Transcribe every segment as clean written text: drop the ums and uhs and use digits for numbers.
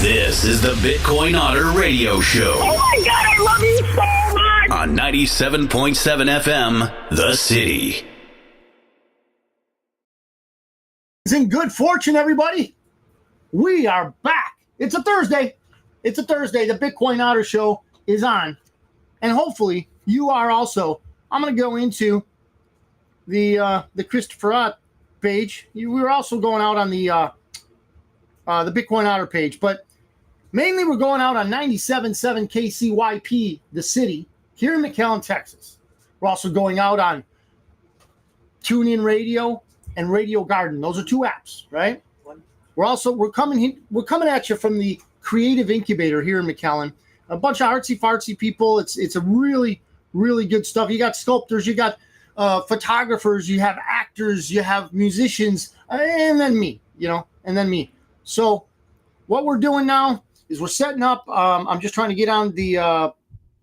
This is the Bitcoin Otter Radio Show. Oh my God, I love you so much! On 97.7 FM, The City. It's in good fortune, everybody. We are back. It's a Thursday. The Bitcoin Otter Show is on. And hopefully you are also. I'm going to go into the Christopher Ott page. We were also going out on the Bitcoin Otter page, but mainly we're going out on 97.7 KCYP, The City, here in McAllen, Texas. We're also going out on TuneIn Radio and Radio Garden. Those are two apps, right? We're coming at you from the Creative Incubator here in McAllen. A bunch of artsy-fartsy people. It's a really, really good stuff. You got sculptors, you got photographers, you have actors, you have musicians, and then me, and then me. So what we're doing now is we're setting up. I'm just trying to get on the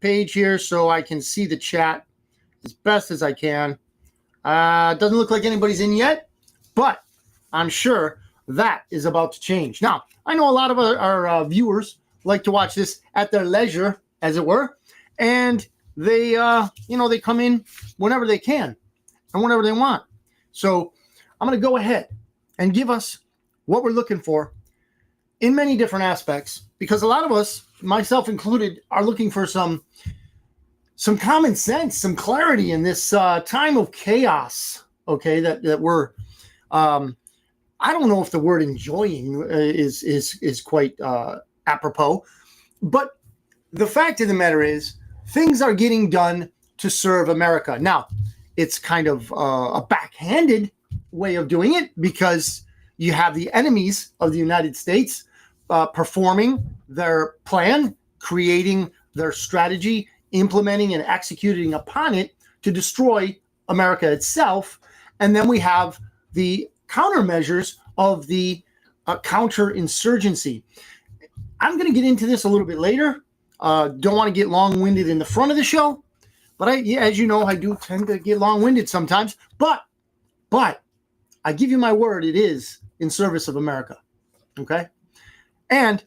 page here so I can see the chat as best as I can. Doesn't look like anybody's in yet, but I'm sure that is about to change. Now, I know a lot of our viewers like to watch this at their leisure, as it were, and they come in whenever they can and whenever they want. So I'm going to go ahead and give us what we're looking for in many different aspects, because a lot of us, myself included, are looking for some common sense, some clarity in this time of chaos. Okay, that we're I don't know if the word enjoying is quite apropos, but the fact of the matter is things are getting done to serve America. Now, it's kind of a backhanded way of doing it, because you have the enemies of the United States performing their plan, creating their strategy, implementing and executing upon it to destroy America itself. And then we have the countermeasures of the counterinsurgency. I'm going to get into this a little bit later. Don't want to get long-winded in the front of the show, but as you know, I do tend to get long-winded sometimes. But I give you my word, it is in service of America. Okay, and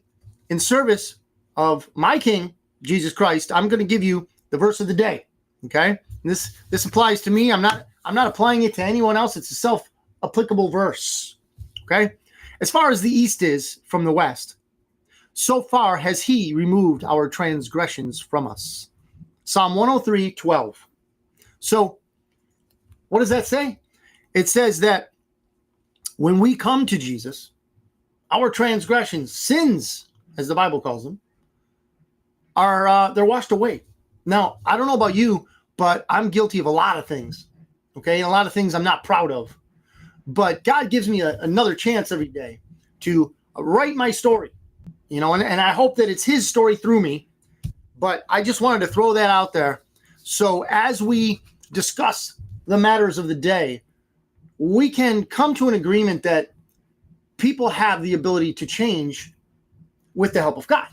in service of my King Jesus Christ, I'm going to give you the verse of the day. Okay, and this applies to me. I'm not applying it to anyone else. It's a self-applicable verse. Okay, as far as the east is from the west, so far has he removed our transgressions from us. Psalm 103:12. So what does that say? It says that when we come to Jesus, our transgressions, sins, as the Bible calls them, are they're washed away. Now, I don't know about you, but I'm guilty of a lot of things. Okay, and a lot of things I'm not proud of. But God gives me another chance every day to write my story, and I hope that it's his story through me. But I just wanted to throw that out there. So as we discuss the matters of the day, we can come to an agreement that people have the ability to change with the help of God.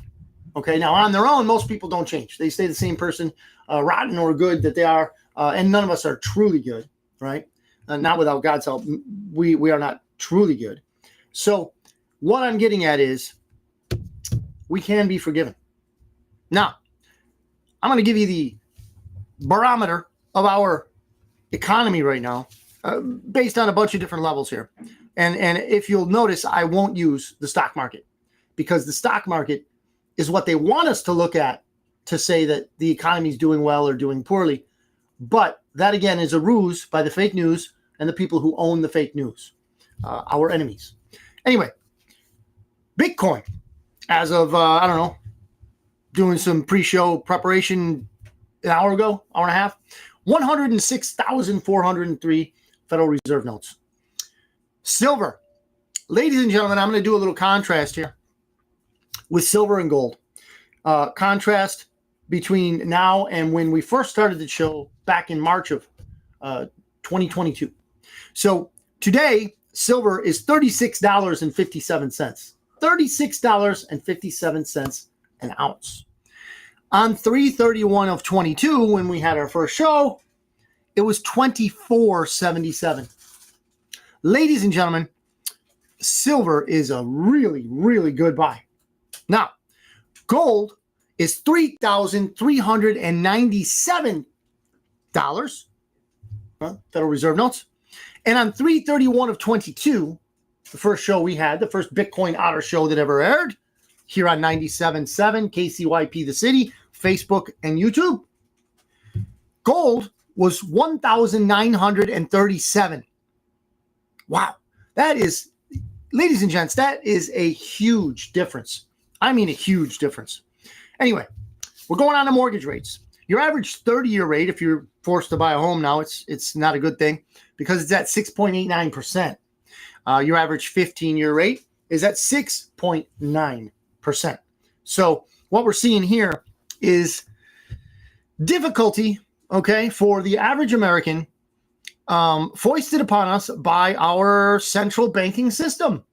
Okay, now on their own, most people don't change. They stay the same person, rotten or good that they are, and none of us are truly good, right? Not without God's help. We are not truly good. So what I'm getting at is we can be forgiven. Now, I'm going to give you the barometer of our economy right now, based on a bunch of different levels here. And if you'll notice, I won't use the stock market, because the stock market is what they want us to look at to say that the economy is doing well or doing poorly. But that, again, is a ruse by the fake news and the people who own the fake news, our enemies. Anyway, Bitcoin, as of, doing some pre-show preparation an hour ago, hour and a half, 106,403 Federal Reserve notes. Silver. Ladies and gentlemen, I'm going to do a little contrast here with silver and gold. Contrast between now and when we first started the show back in March of 2022. So today, silver is $36.57. $36.57 an ounce. On 3/31 of 22, when we had our first show, it was $24.77. Ladies and gentlemen, silver is a really, really good buy. Now, gold is $3,397. Federal Reserve notes. And on 3/31 of 22, the first show we had, the first Bitcoin Otter show that ever aired, here on 97.7 KCYP The City, Facebook, and YouTube, gold was 1,937. Wow. That is, ladies and gents, that is a huge difference. I mean a huge difference. Anyway, we're going on to mortgage rates. Your average 30-year rate, if you're forced to buy a home now, it's not a good thing because it's at 6.89%. Your average 15-year rate is at 6.9%. So what we're seeing here is difficulty, okay, for the average American, foisted upon us by our central banking system.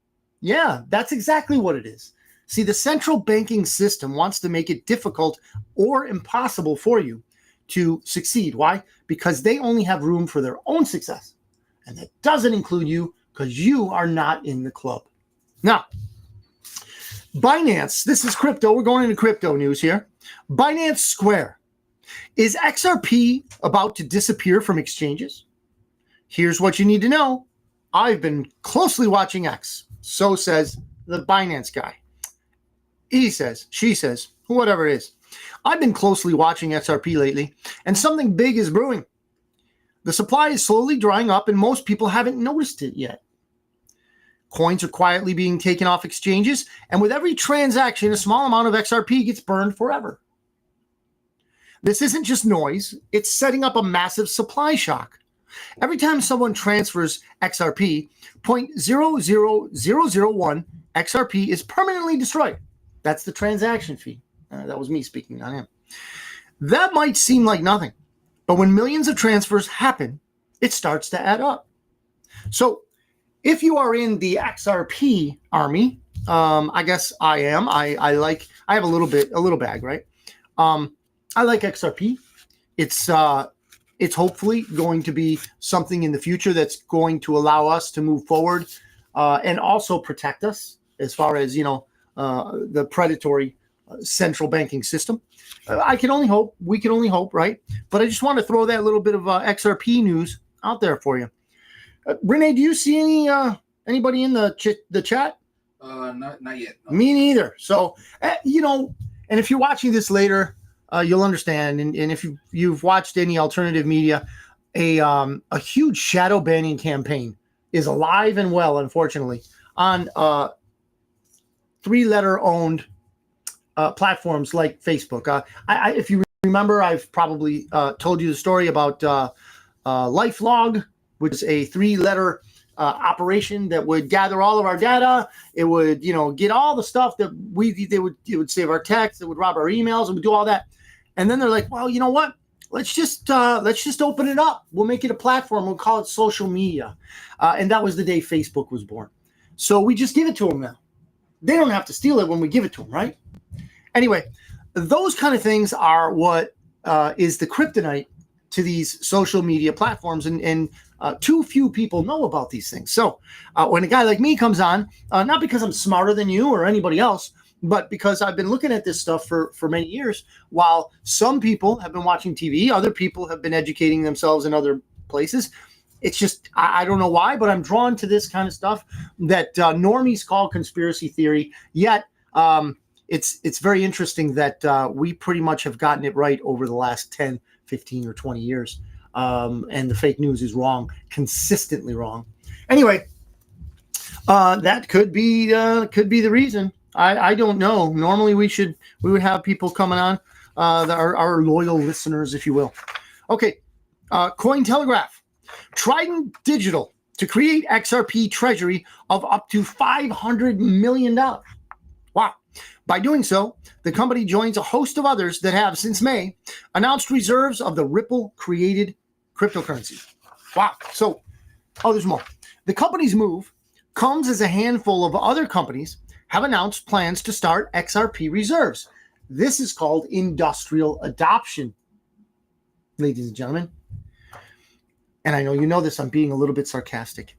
Yeah, that's exactly what it is. See, the central banking system wants to make it difficult or impossible for you to succeed. Why? Because they only have room for their own success. And that doesn't include you because you are not in the club. Now, Binance, this is crypto. We're going into crypto news here. Binance Square. Is XRP about to disappear from exchanges? Here's what you need to know. I've been closely watching X. So says the Binance guy. He says, she says, whatever it is. I've been closely watching XRP lately, and something big is brewing. The supply is slowly drying up, and most people haven't noticed it yet. Coins are quietly being taken off exchanges, and with every transaction, a small amount of XRP gets burned forever. This isn't just noise. It's setting up a massive supply shock. Every time someone transfers XRP, 0.00001 XRP is permanently destroyed. That's the transaction fee. That was me speaking, not him. That might seem like nothing, but when millions of transfers happen, it starts to add up. So if you are in the XRP army, I guess I am. I have a little bag, right? I like XRP. It's hopefully going to be something in the future that's going to allow us to move forward and also protect us as far as, the predatory central banking system. I can only hope. We can only hope, right? But I just want to throw that little bit of XRP news out there for you. Renee, do you see anybody in the chat? Not yet. No. Me neither. So, and if you're watching this later, you'll understand. And if you've watched any alternative media, a huge shadow banning campaign is alive and well, unfortunately, on three-letter owned platforms like Facebook. If you remember, I've probably told you the story about LifeLog, which is a three-letter operation that would gather all of our data. It would, get all the stuff that it would save our text. It would rob our emails. It would do all that. And then they're like, well, you know what? Let's just open it up. We'll make it a platform. We'll call it social media. And that was the day Facebook was born. So we just give it to them now. They don't have to steal it when we give it to them, right? Anyway, those kind of things are what is the kryptonite to these social media platforms, and too few people know about these things. So when a guy like me comes on, not because I'm smarter than you or anybody else, but because I've been looking at this stuff for many years, while some people have been watching TV, other people have been educating themselves in other places. It's just, I don't know why, but I'm drawn to this kind of stuff that normies call conspiracy theory. Yet it's very interesting that we pretty much have gotten it right over the last 10, 15, or 20 years. And the fake news is wrong, consistently wrong. Anyway, that could be the reason. I don't know. Normally we would have people coming on, our loyal listeners, if you will. Okay, Cointelegraph. Trident Digital to create XRP treasury of up to $500 million. Wow. By doing so, the company joins a host of others that have, since May, announced reserves of the Ripple-created cryptocurrency. Wow. So, there's more. The company's move comes as a handful of other companies have announced plans to start XRP reserves. This is called industrial adoption, ladies and gentlemen. And I know you know this, I'm being a little bit sarcastic.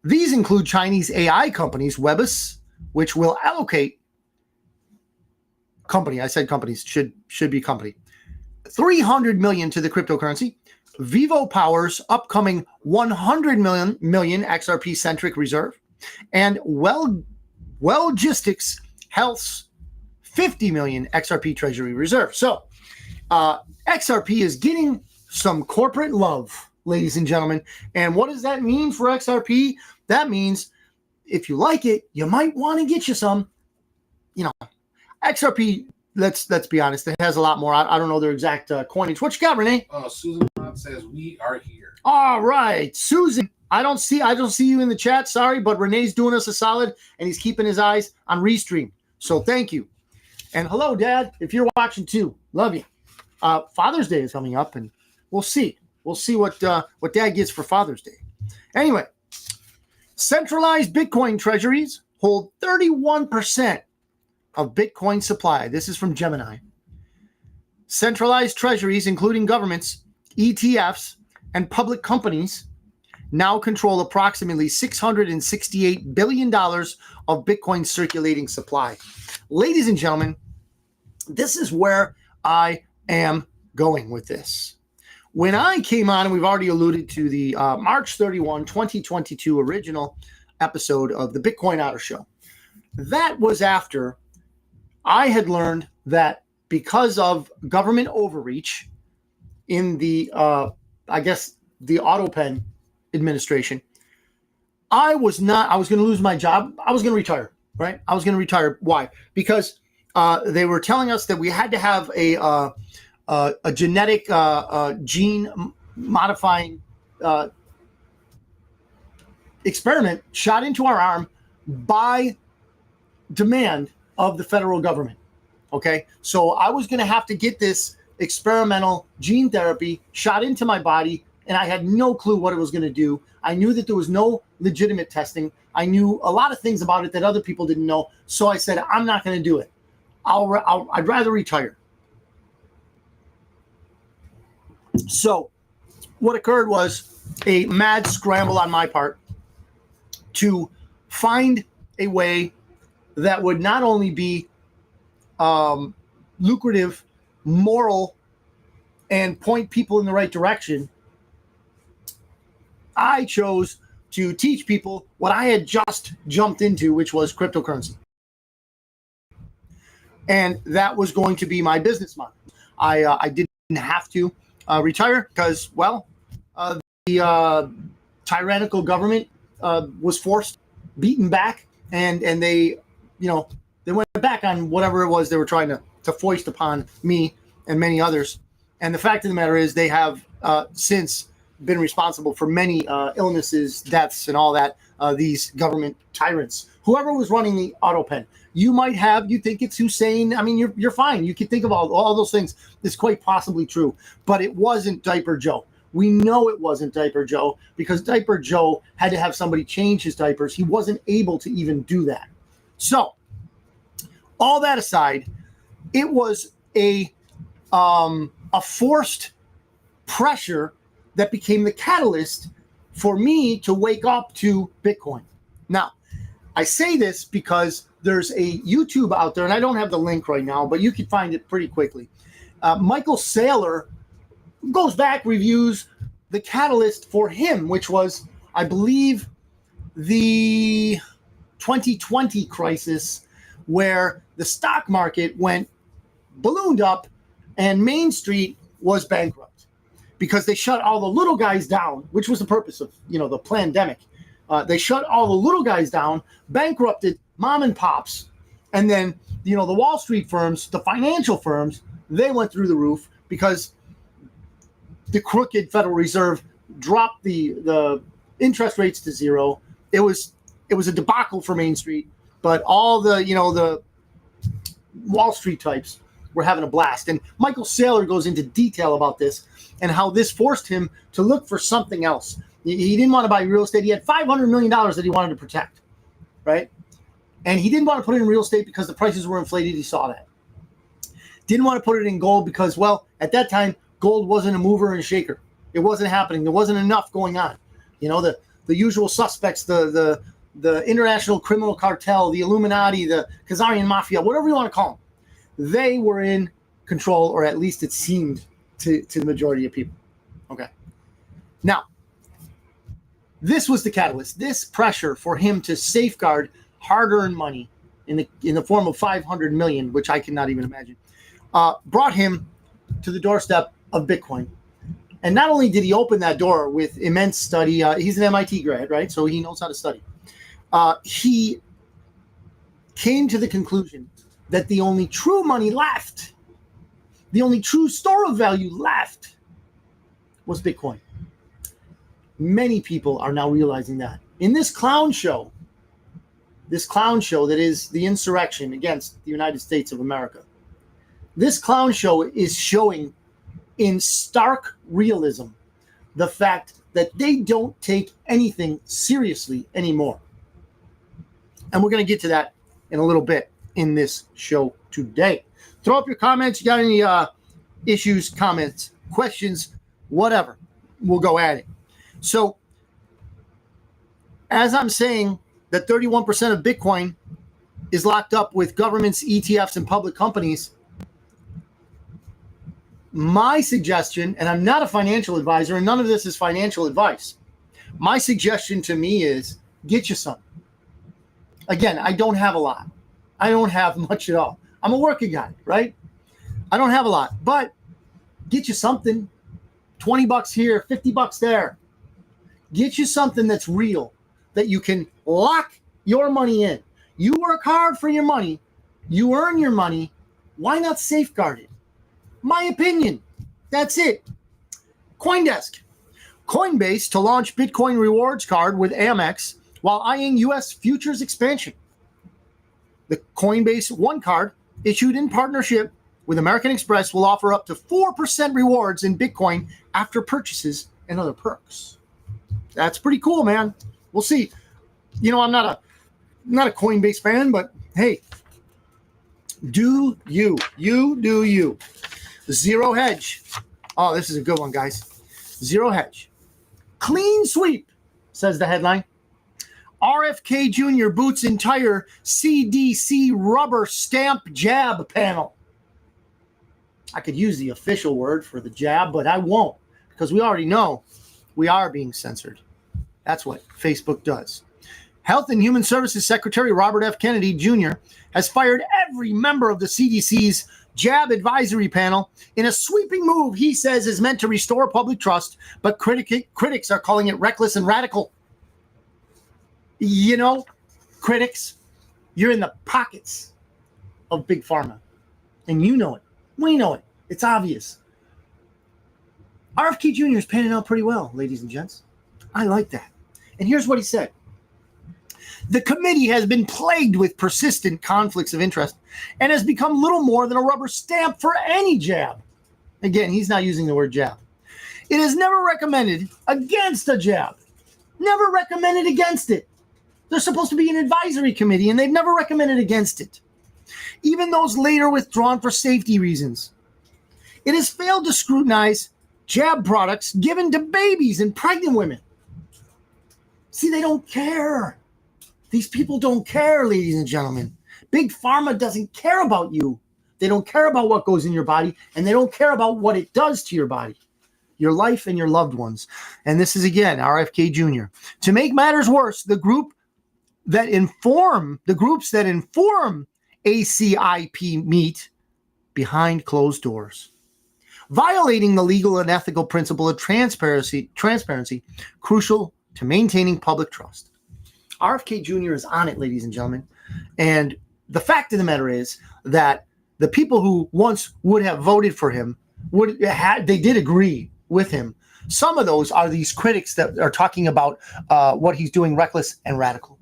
These include Chinese AI companies, Webus, which will allocate company. I said companies should be company. 300 million to the cryptocurrency. Vivo Power's upcoming 100 million XRP centric reserve, and Wellgistics Health's 50 million XRP treasury reserve. So XRP is getting some corporate love, ladies and gentlemen. And what does that mean for XRP? That means if you like it, you might want to get you some. You know, XRP, let's be honest, it has a lot more. I don't know their exact coinage. What you got, Renee? Susan says we are here. All right, Susan. I don't see you in the chat. Sorry, but Renee's doing us a solid, and he's keeping his eyes on Restream. So thank you. And hello, Dad, if you're watching too. Love you. Father's Day is coming up, and we'll see. We'll see what Dad gets for Father's Day. Anyway, centralized Bitcoin treasuries hold 31% of Bitcoin supply. This is from Gemini. Centralized treasuries, including governments, ETFs, and public companies, now control approximately $668 billion of Bitcoin circulating supply. Ladies and gentlemen, this is where I am going with this. When I came on, and we've already alluded to the March 31, 2022 original episode of the Bitcoin Otter Show, that was after I had learned that because of government overreach in the, the AutoPen administration, I was going to lose my job. I was going to retire, right? I was going to retire. Why? Because they were telling us that we had to have a genetic gene modifying experiment shot into our arm by demand of the federal government. Okay, so I was going to have to get this experimental gene therapy shot into my body, and I had no clue what it was going to do. I knew that there was no legitimate testing. I knew a lot of things about it that other people didn't know. So I said, I'm not going to do it. I'd rather retire. So what occurred was a mad scramble on my part to find a way that would not only be lucrative, moral, and point people in the right direction. I chose to teach people what I had just jumped into, which was cryptocurrency. And that was going to be my business model. I didn't have to retire because, well, the tyrannical government was forced, beaten back, and they, they went back on whatever it was they were trying to foist upon me and many others. And the fact of the matter is they have since been responsible for many illnesses, deaths, and all that, these government tyrants. Whoever was running the AutoPen, you think it's Hussein. I mean, you're fine. You can think of all those things. It's quite possibly true. But it wasn't Diaper Joe. We know it wasn't Diaper Joe because Diaper Joe had to have somebody change his diapers. He wasn't able to even do that. So, all that aside, it was a forced pressure that became the catalyst for me to wake up to Bitcoin. Now, I say this because there's a YouTube out there, and I don't have the link right now, but you can find it pretty quickly. Michael Saylor goes back, reviews the catalyst for him, which was, I believe, the 2020 crisis, where the stock market ballooned up and Main Street was bankrupt because they shut all the little guys down, which was the purpose of, the pandemic. They shut all the little guys down, bankrupted mom and pops. And then, the Wall Street firms, the financial firms, they went through the roof because the crooked Federal Reserve dropped the interest rates to zero. It was a debacle for Main Street, but all the Wall Street types were having a blast. And Michael Saylor goes into detail about this and how this forced him to look for something else. He didn't want to buy real estate. He had $500 million that he wanted to protect, right? And he didn't want to put it in real estate because the prices were inflated. He saw that. Didn't want to put it in gold because, well, at that time, gold wasn't a mover and a shaker. It wasn't happening. There wasn't enough going on. The usual suspects, the international criminal cartel, the Illuminati, the Khazarian mafia, whatever you want to call them. they were in control, or at least it seemed to the majority of people. Okay. Now, this was the catalyst. This pressure for him to safeguard hard-earned money in the form of $500 million, which I cannot even imagine, brought him to the doorstep of Bitcoin. And not only did he open that door with immense study, he's an MIT grad, right? So he knows how to study. He came to the conclusion that the only true money left, the only true store of value left, was Bitcoin. Many people are now realizing that. In this clown show that is the insurrection against the United States of America, this clown show is showing in stark realism the fact that they don't take anything seriously anymore. And we're going to get to that in a little bit in this show today. Throw up your comments. You got any issues, comments, questions, whatever. We'll go at it. So, as I'm saying that 31% of Bitcoin is locked up with governments, ETFs, and public companies, my suggestion, and I'm not a financial advisor, and none of this is financial advice. My suggestion to me is get you some. Again, I don't have a lot. I don't have much at all. I'm a working guy, right? I don't have a lot, but get you something. $20 here, $50 there. Get you something that's real, that you can lock your money in. You work hard for your money. You earn your money. Why not safeguard it? My opinion. That's it. CoinDesk. Coinbase to launch Bitcoin rewards card with Amex while eyeing U.S. futures expansion. The Coinbase One card, issued in partnership with American Express, will offer up to 4% rewards in Bitcoin after purchases and other perks. That's pretty cool, man. We'll see. You know, I'm not a Coinbase fan, but hey, do you. You do you. Zero Hedge. Oh, this is a good one, guys. Zero Hedge. Clean sweep, says the headline. RFK Jr. boots entire CDC rubber stamp jab panel. I could use the official word for the jab, but I won't, because we already know we are being censored. That's what Facebook does. Health and Human Services Secretary Robert F. Kennedy Jr. has fired every member of the CDC's jab advisory panel in a sweeping move he says is meant to restore public trust, but critics are calling it reckless and radical. You know, critics, you're in the pockets of Big Pharma, and you know it. We know it. It's obvious. RFK Jr. is panning out pretty well, ladies and gents. I like that. And here's what he said. The committee has been plagued with persistent conflicts of interest and has become little more than a rubber stamp for any jab. Again, he's not using the word jab. It has never recommended against a jab. Never recommended against it. There's supposed to be an advisory committee, and they've never recommended against it. Even those later withdrawn for safety reasons. It has failed to scrutinize jab products given to babies and pregnant women. See, they don't care. These people don't care, ladies and gentlemen. Big Pharma doesn't care about you. They don't care about what goes in your body, and they don't care about what it does to your body, your life, and your loved ones. And this is, again, RFK Jr. To make matters worse, the groups that inform ACIP meet behind closed doors, violating the legal and ethical principle of transparency crucial to maintaining public trust. RFK Jr. is on it, ladies and gentlemen. And the fact of the matter is that the people who once would have voted for him, they did agree with him. Some of those are these critics that are talking about what he's doing reckless and radical.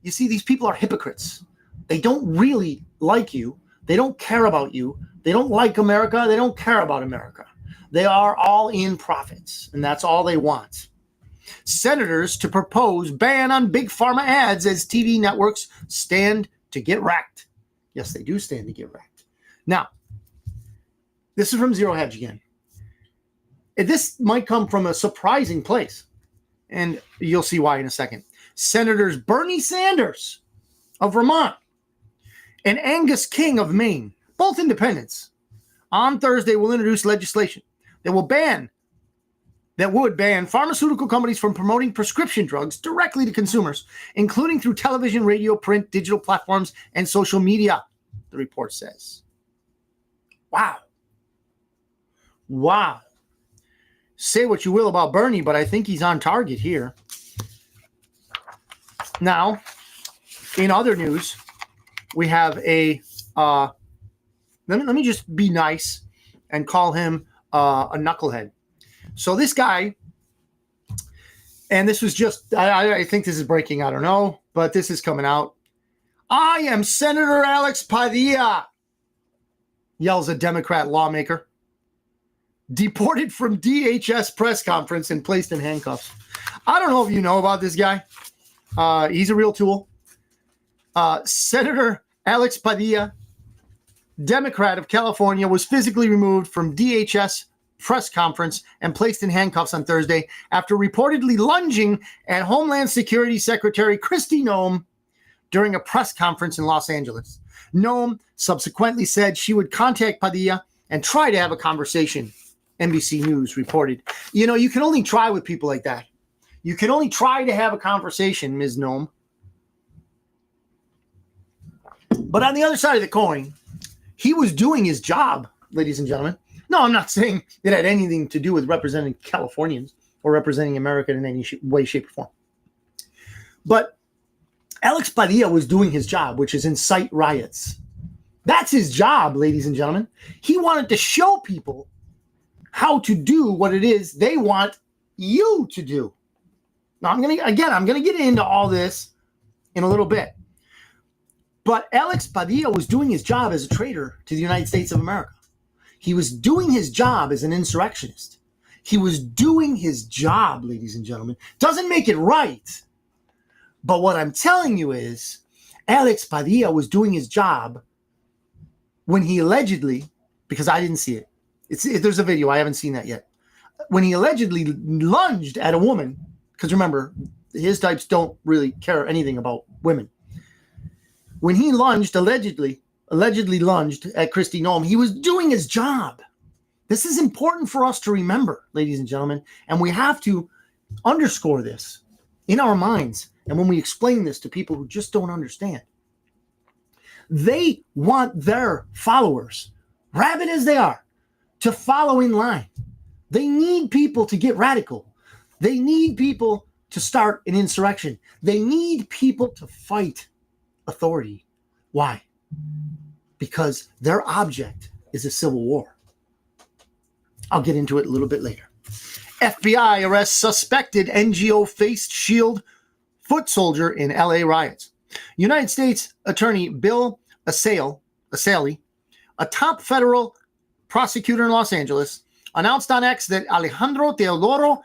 You see, these people are hypocrites. They don't really like you. They don't care about you. They don't like America. They don't care about America. They are all in profits, and that's all they want. Senators to propose ban on Big Pharma ads as TV networks stand to get wrecked. Yes, they do stand to get wrecked. Now, this is from Zero Hedge again. This might come from a surprising place, and you'll see why in a second. Senators Bernie Sanders of Vermont and Angus King of Maine both independents, on Thursday will introduce legislation that would ban pharmaceutical companies from promoting prescription drugs directly to consumers, including through television, radio, print, digital platforms, and social media, the report says. Wow. Wow. Say what you will about Bernie, but I think he's on target here. Now, in other news, we have a let me just be nice and call him a knucklehead. So this guy, and this was just, I think this is breaking, I don't know, but this is coming out. I am Senator Alex Padilla, yells a Democrat lawmaker. Deported from DHS press conference and placed in handcuffs. I don't know if you know about this guy. He's a real tool. Senator Alex Padilla, Democrat of California, was physically removed from DHS press conference and placed in handcuffs on Thursday after reportedly lunging at Homeland Security Secretary Kristi Noem during a press conference in Los Angeles. Noem subsequently said she would contact Padilla and try to have a conversation, NBC News reported. You know, you can only try with people like that. You can only try to have a conversation, Ms. Noem. But on the other side of the coin, he was doing his job, ladies and gentlemen. No, I'm not saying it had anything to do with representing Californians or representing America in any way, shape, or form. But Alex Padilla was doing his job, which is incite riots. That's his job, ladies and gentlemen. He wanted to show people how to do what it is they want you to do. Now, I'm going to get into all this in a little bit. But Alex Padilla was doing his job as a traitor to the United States of America. He was doing his job as an insurrectionist. He was doing his job, ladies and gentlemen. Doesn't make it right. But what I'm telling you is Alex Padilla was doing his job when he allegedly, because I didn't see it. There's a video. I haven't seen that yet. When he allegedly lunged at a woman, because remember, his types don't really care anything about women. When he allegedly lunged at Kristi Noem, he was doing his job. This is important for us to remember, ladies and gentlemen, and we have to underscore this in our minds. And when we explain this to people who just don't understand, they want their followers, rabid as they are, to follow in line. They need people to get radical. They need people to start an insurrection. They need people to fight authority. Why? Because their object is a civil war. I'll get into it a little bit later. FBI arrests suspected NGO face shield foot soldier in LA riots. United States Attorney Bill Asali, a top federal prosecutor in Los Angeles, announced on X that Alejandro Teodoro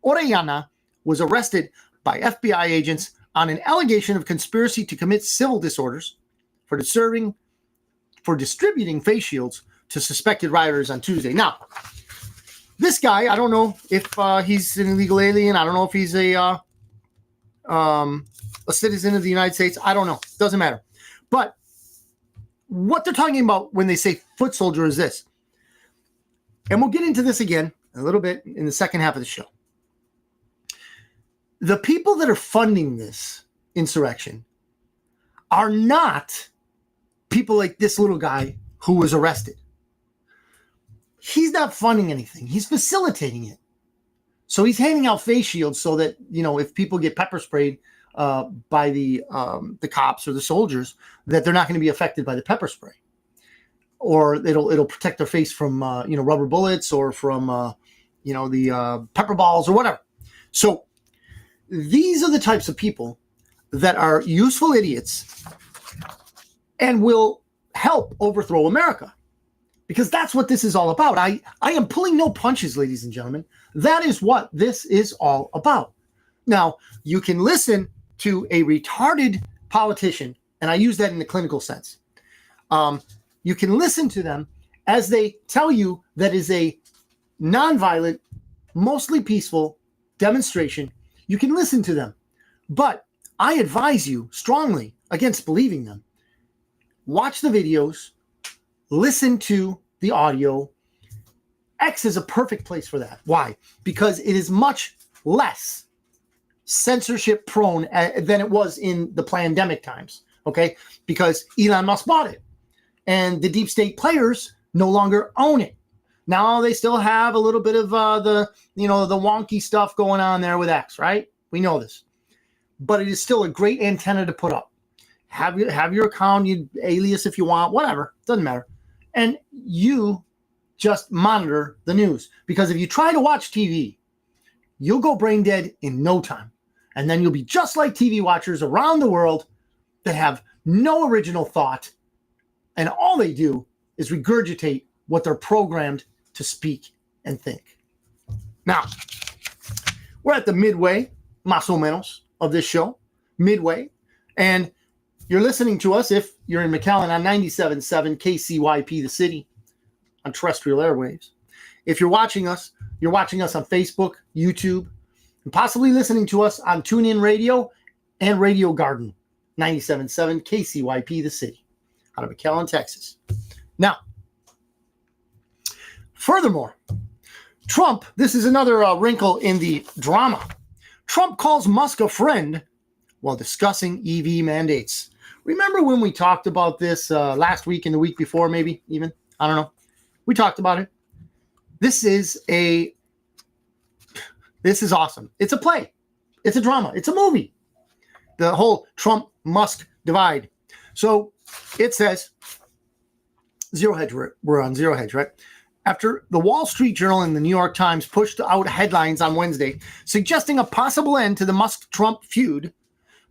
Orellana was arrested by FBI agents on an allegation of conspiracy to commit civil disorders for distributing face shields to suspected rioters on Tuesday. Now, this guy, I don't know if he's an illegal alien. I don't know if he's a citizen of the United States. I don't know. Doesn't matter. But what they're talking about when they say foot soldier is this. And we'll get into this again a little bit in the second half of the show. The people that are funding this insurrection are not people like this little guy who was arrested. He's not funding anything. He's facilitating it. So he's handing out face shields so that, you know, if people get pepper sprayed by the cops or the soldiers, that they're not going to be affected by the pepper spray, or it'll protect their face from rubber bullets or from the pepper balls or whatever. So these are the types of people that are useful idiots and will help overthrow America, because that's what this is all about. I am pulling no punches, ladies and gentlemen. That is what this is all about. Now, you can listen to a retarded politician, and I use that in the clinical sense. You can listen to them as they tell you that is a nonviolent, mostly peaceful demonstration. You can listen to them, but I advise you strongly against believing them. Watch the videos, listen to the audio. X is a perfect place for that. Why? Because it is much less censorship prone than it was in the pandemic times. Okay? Because Elon Musk bought it. And the deep state players no longer own it. Now they still have a little bit of the wonky stuff going on there with X, right? We know this. But it is still a great antenna to put up. Have your account, you alias if you want, whatever. Doesn't matter. And you just monitor the news. Because if you try to watch TV, you'll go brain dead in no time. And then you'll be just like TV watchers around the world that have no original thought. And all they do is regurgitate what they're programmed to speak and think. Now, we're at the midway, más o menos, of this show. Midway. And you're listening to us if you're in McAllen on 97.7 KCYP, the city, on terrestrial airwaves. If you're watching us on Facebook, YouTube, and possibly listening to us on TuneIn Radio and Radio Garden, 97.7 KCYP, the city, out of McAllen, Texas. Now, furthermore, Trump, this is another wrinkle in the drama. Trump calls Musk a friend while discussing EV mandates. Remember when we talked about this last week and the week before, maybe even? I don't know. We talked about it. This is awesome. It's a play. It's a drama. It's a movie. The whole Trump-Musk divide. So it says, Zero Hedge, we're on Zero Hedge, right? After the Wall Street Journal and the New York Times pushed out headlines on Wednesday suggesting a possible end to the Musk-Trump feud,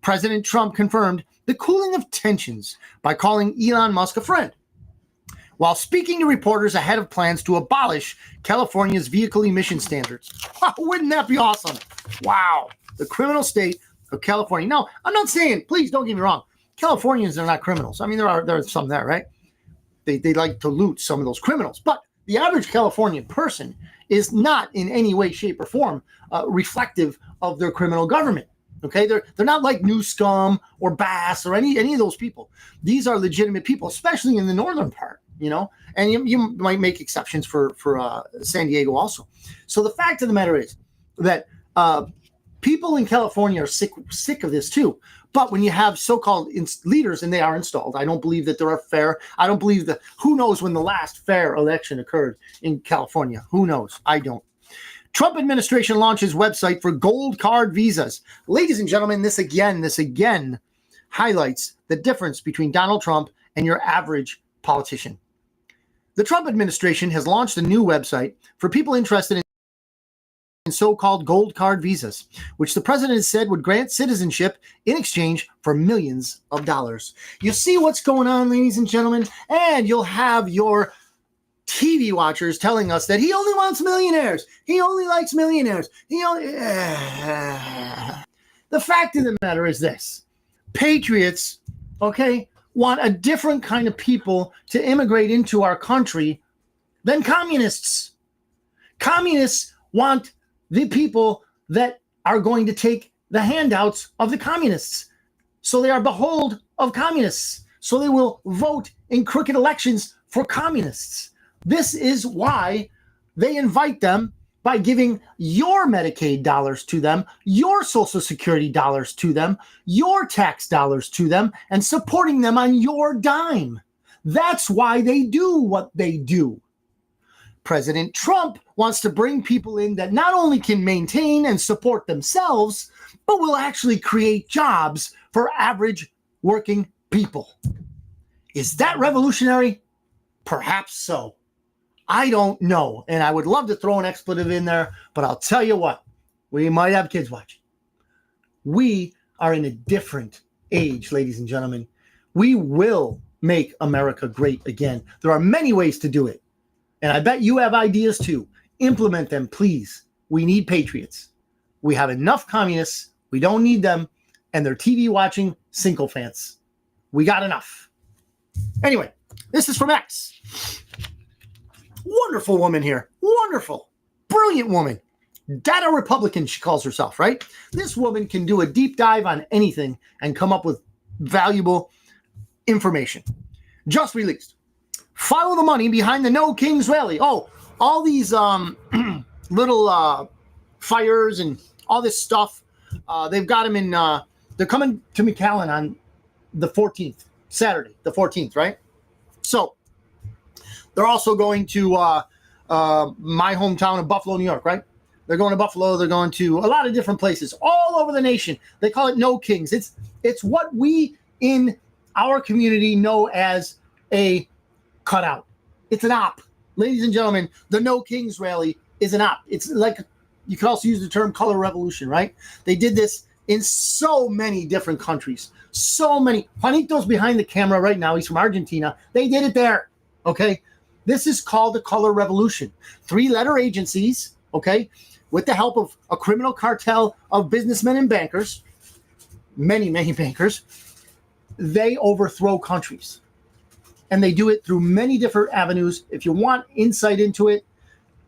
President Trump confirmed the cooling of tensions by calling Elon Musk a friend. While speaking to reporters ahead of plans to abolish California's vehicle emission standards. Wouldn't that be awesome? Wow. The criminal state of California. Now, I'm not saying, please don't get me wrong, Californians are not criminals. I mean, there are some there, right? They like to loot some of those criminals. But the average Californian person is not in any way, shape, or form reflective of their criminal government. Okay, they're not like New Scum or Bass or any of those people. These are legitimate people, especially in the northern part, and you might make exceptions for San Diego also. So the fact of the matter is that people in California are sick of this too. But when you have so-called leaders and they are installed, I don't believe that there are fair. I don't believe that. Who knows when the last fair election occurred in California? Who knows? I don't. Trump administration launches website for gold card visas. Ladies and gentlemen, this again highlights the difference between Donald Trump and your average politician. The Trump administration has launched a new website for people interested in so-called gold card visas, which the president said would grant citizenship in exchange for millions of dollars. You see what's going on, ladies and gentlemen, and you'll have your TV watchers telling us that he only wants millionaires. He only likes millionaires. The fact of the matter is this. Patriots, want a different kind of people to immigrate into our country than communists. Communists want the people that are going to take the handouts of the communists. So they are behold of communists. So they will vote in crooked elections for communists. This is why they invite them by giving your Medicaid dollars to them, your Social Security dollars to them, your tax dollars to them, and supporting them on your dime. That's why they do what they do. President Trump wants to bring people in that not only can maintain and support themselves, but will actually create jobs for average working people. Is that revolutionary? Perhaps so. I don't know. And I would love to throw an expletive in there, but I'll tell you what, we might have kids watching. We are in a different age, ladies and gentlemen. We will make America great again. There are many ways to do it. And I bet you have ideas too. Implement them, please. We need patriots. We have enough communists. We don't need them. And they're TV watching sycophants. We got enough. Anyway, this is from X. Wonderful woman here. Wonderful. Brilliant woman. Data Republican, she calls herself, right? This woman can do a deep dive on anything and come up with valuable information. Just released. Follow the money behind the No Kings rally. Oh, all these little fires and all this stuff. They've got them in. They're coming to McAllen on the 14th, Saturday, the 14th, right? So they're also going to my hometown of Buffalo, New York, right? They're going to Buffalo. They're going to a lot of different places all over the nation. They call it No Kings. It's what we in our community know as a cutout. It's an op. Ladies and gentlemen, the No Kings rally is an op. It's like, you could also use the term color revolution, right? They did this in so many different countries. So many. Juanito's behind the camera right now. He's from Argentina. They did it there, okay? This is called the color revolution. 3-letter agencies, okay, with the help of a criminal cartel of businessmen and bankers, many, many bankers, they overthrow countries. And they do it through many different avenues. If you want insight into it,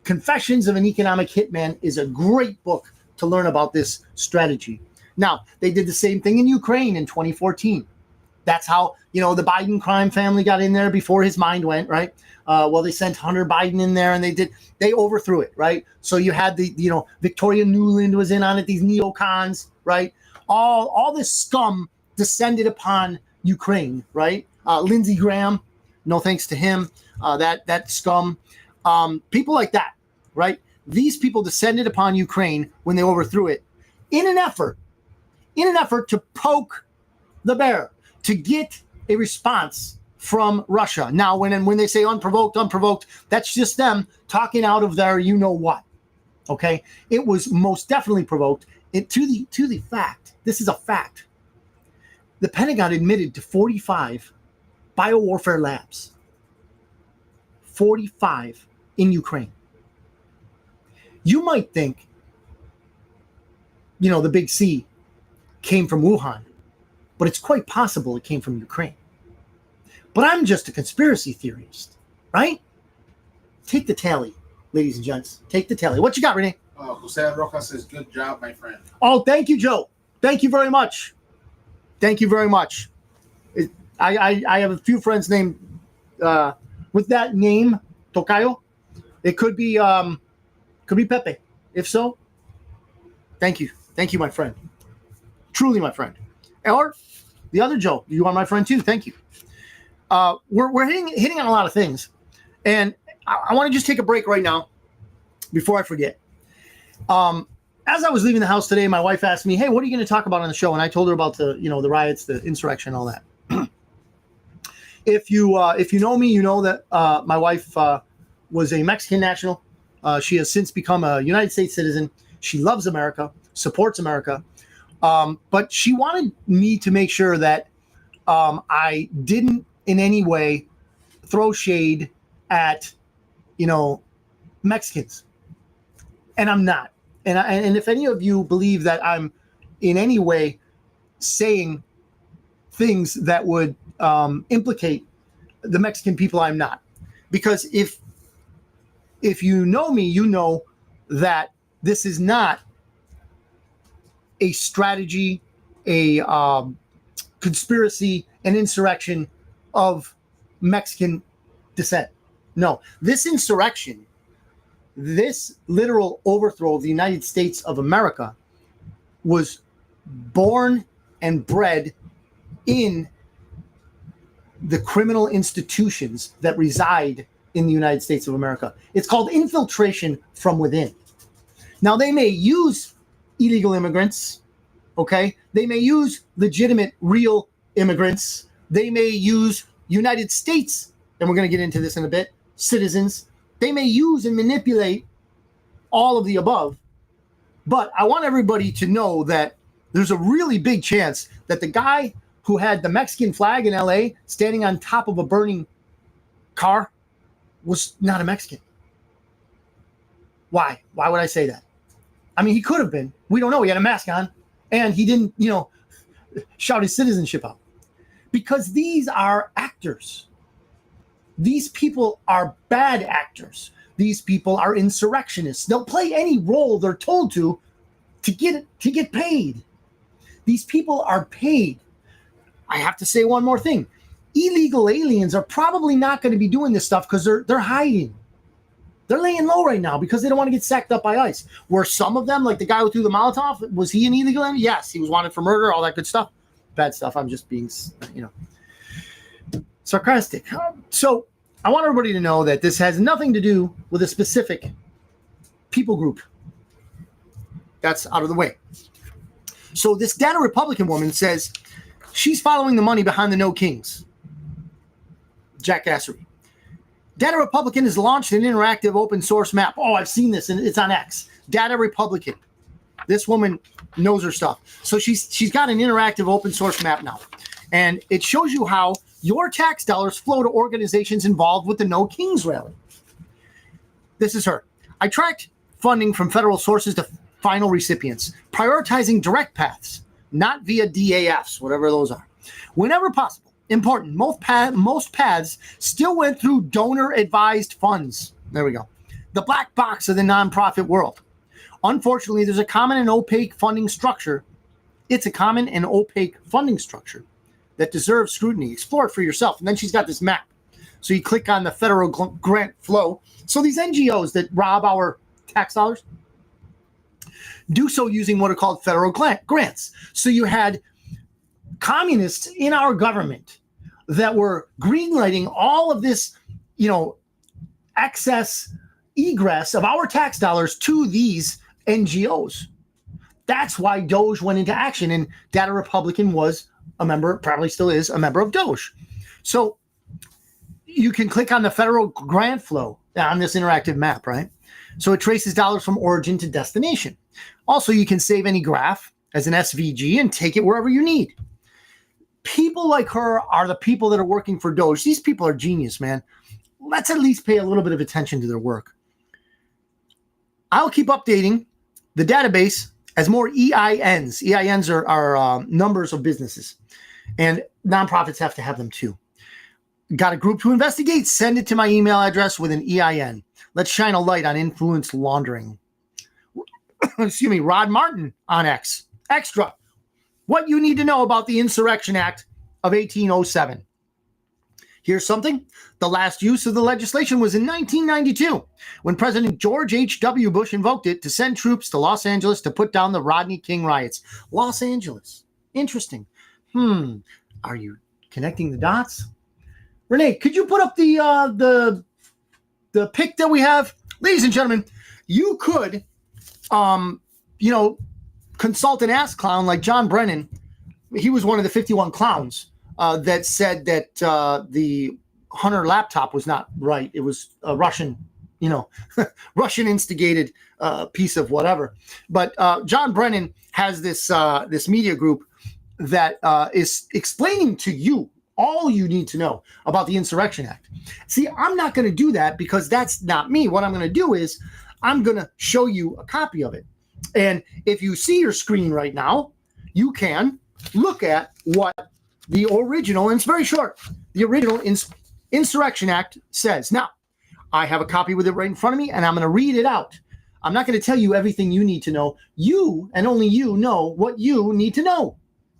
Confessions of an Economic Hitman is a great book to learn about this strategy. Now, they did the same thing in Ukraine in 2014. That's how, the Biden crime family got in there before his mind went, right? They sent Hunter Biden in there and they overthrew it, right? So you had Victoria Nuland was in on it, these neocons, right? All this scum descended upon Ukraine, right? Lindsey Graham, no thanks to him, that scum. People like that, right? These people descended upon Ukraine when they overthrew it in an effort to poke the bear, to get a response from Russia. Now, when they say unprovoked, that's just them talking out of their you-know-what, okay? It was most definitely provoked. To the fact, this is a fact, the Pentagon admitted to 45 biowarfare labs. 45 in Ukraine. You might think, the big C came from Wuhan, but it's quite possible it came from Ukraine. But I'm just a conspiracy theorist, right? Take the tally, ladies and gents. Take the tally. What you got, Renee? Jose Rojas says, good job, my friend. Oh, thank you, Joe. Thank you very much. Thank you very much. I have a few friends named with that name, Tocayo. It could be Pepe. If so, thank you, my friend. Truly, my friend. Or the other Joe, you are my friend too. Thank you. We're hitting on a lot of things, and I want to just take a break right now before I forget. As I was leaving the house today, my wife asked me, "Hey, what are you going to talk about on the show?" And I told her about the riots, the insurrection, all that. If you know me, you know that my wife was a Mexican national. She has since become a United States citizen. She loves America, supports America, but she wanted me to make sure that I didn't in any way throw shade at Mexicans, and I'm not. And if any of you believe that I'm in any way saying things that would implicate the Mexican people, I'm not. Because if you know me, you know that this is not a strategy, a conspiracy, an insurrection of Mexican descent. No, this insurrection, this literal overthrow of the United States of America was born and bred in the criminal institutions that reside in the United States of America. It's called infiltration from within. Now, they may use illegal immigrants, okay? They may use legitimate, real immigrants. They may use United States, and we're going to get into this in a bit, citizens. They may use and manipulate all of the above. But I want everybody to know that there's a really big chance that the guy who had the Mexican flag in LA standing on top of a burning car was not a Mexican. Why? Why would I say that? I mean, he could have been. We don't know. He had a mask on, and he didn't, shout his citizenship out. Because these are actors. These people are bad actors. These people are insurrectionists. They'll play any role they're told to get paid. These people are paid. I have to say one more thing. illegal aliens are probably not going to be doing this stuff because they're hiding. They're laying low right now because they don't want to get sacked up by ICE. Where some of them, like the guy who threw the Molotov, was he an illegal alien? Yes, he was wanted for murder, all that good stuff. Bad stuff. I'm just being, sarcastic. So I want everybody to know that this has nothing to do with a specific people group. That's out of the way. So this Data Republican woman says she's following the money behind the No Kings. Jackassery. Data Republican has launched an interactive open source map. Oh, I've seen this, and it's on X. Data Republican. This woman knows her stuff. So she's got an interactive open source map now. And it shows you how your tax dollars flow to organizations involved with the No Kings rally. This is her. I tracked funding from federal sources to final recipients, prioritizing direct paths, not via DAFs, whatever those are. Whenever possible. Important. Most paths still went through donor-advised funds. There we go. The black box of the nonprofit world. Unfortunately, there's a common and opaque funding structure. It's a common and opaque funding structure that deserves scrutiny. Explore it for yourself. And then she's got this map. So you click on the federal grant flow. So these NGOs that rob our tax dollars do so using what are called federal grants. So you had communists in our government that were greenlighting all of this, excess egress of our tax dollars to these NGOs. That's why Doge went into action, and Data Republican was a member, probably still is, a member of Doge. So you can click on the federal grant flow on this interactive map, right? So it traces dollars from origin to destination. Also, you can save any graph as an SVG and take it wherever you need. People like her are the people that are working for Doge. These people are genius, man. Let's at least pay a little bit of attention to their work. I'll keep updating the database as more EINs. EINs are numbers of businesses, and nonprofits have to have them too. Got a group to investigate? Send it to my email address with an EIN. Let's shine a light on influence laundering. Excuse me, Rod Martin on X. Extra. What you need to know about the Insurrection Act of 1807. Here's something. The last use of the legislation was in 1992, when President George H.W. Bush invoked it to send troops to Los Angeles to put down the Rodney King riots. Los Angeles. Interesting. Are you connecting the dots? Renee, could you put up the pic that we have? Ladies and gentlemen, you could, consult an ass clown like John Brennan. He was one of the 51 clowns that said that the Hunter laptop was not right. It was a Russian, Russian instigated piece of whatever. But John Brennan has this media group that is explaining to you all you need to know about the Insurrection Act. See, I'm not going to do that because that's not me. What I'm going to do is I'm going to show you a copy of it. And if you see your screen right now, you can look at what the original, and it's very short, the original Insurrection Act says. Now, I have a copy with it right in front of me, and I'm going to read it out. I'm not going to tell you everything you need to know. You, and only you, know what you need to know.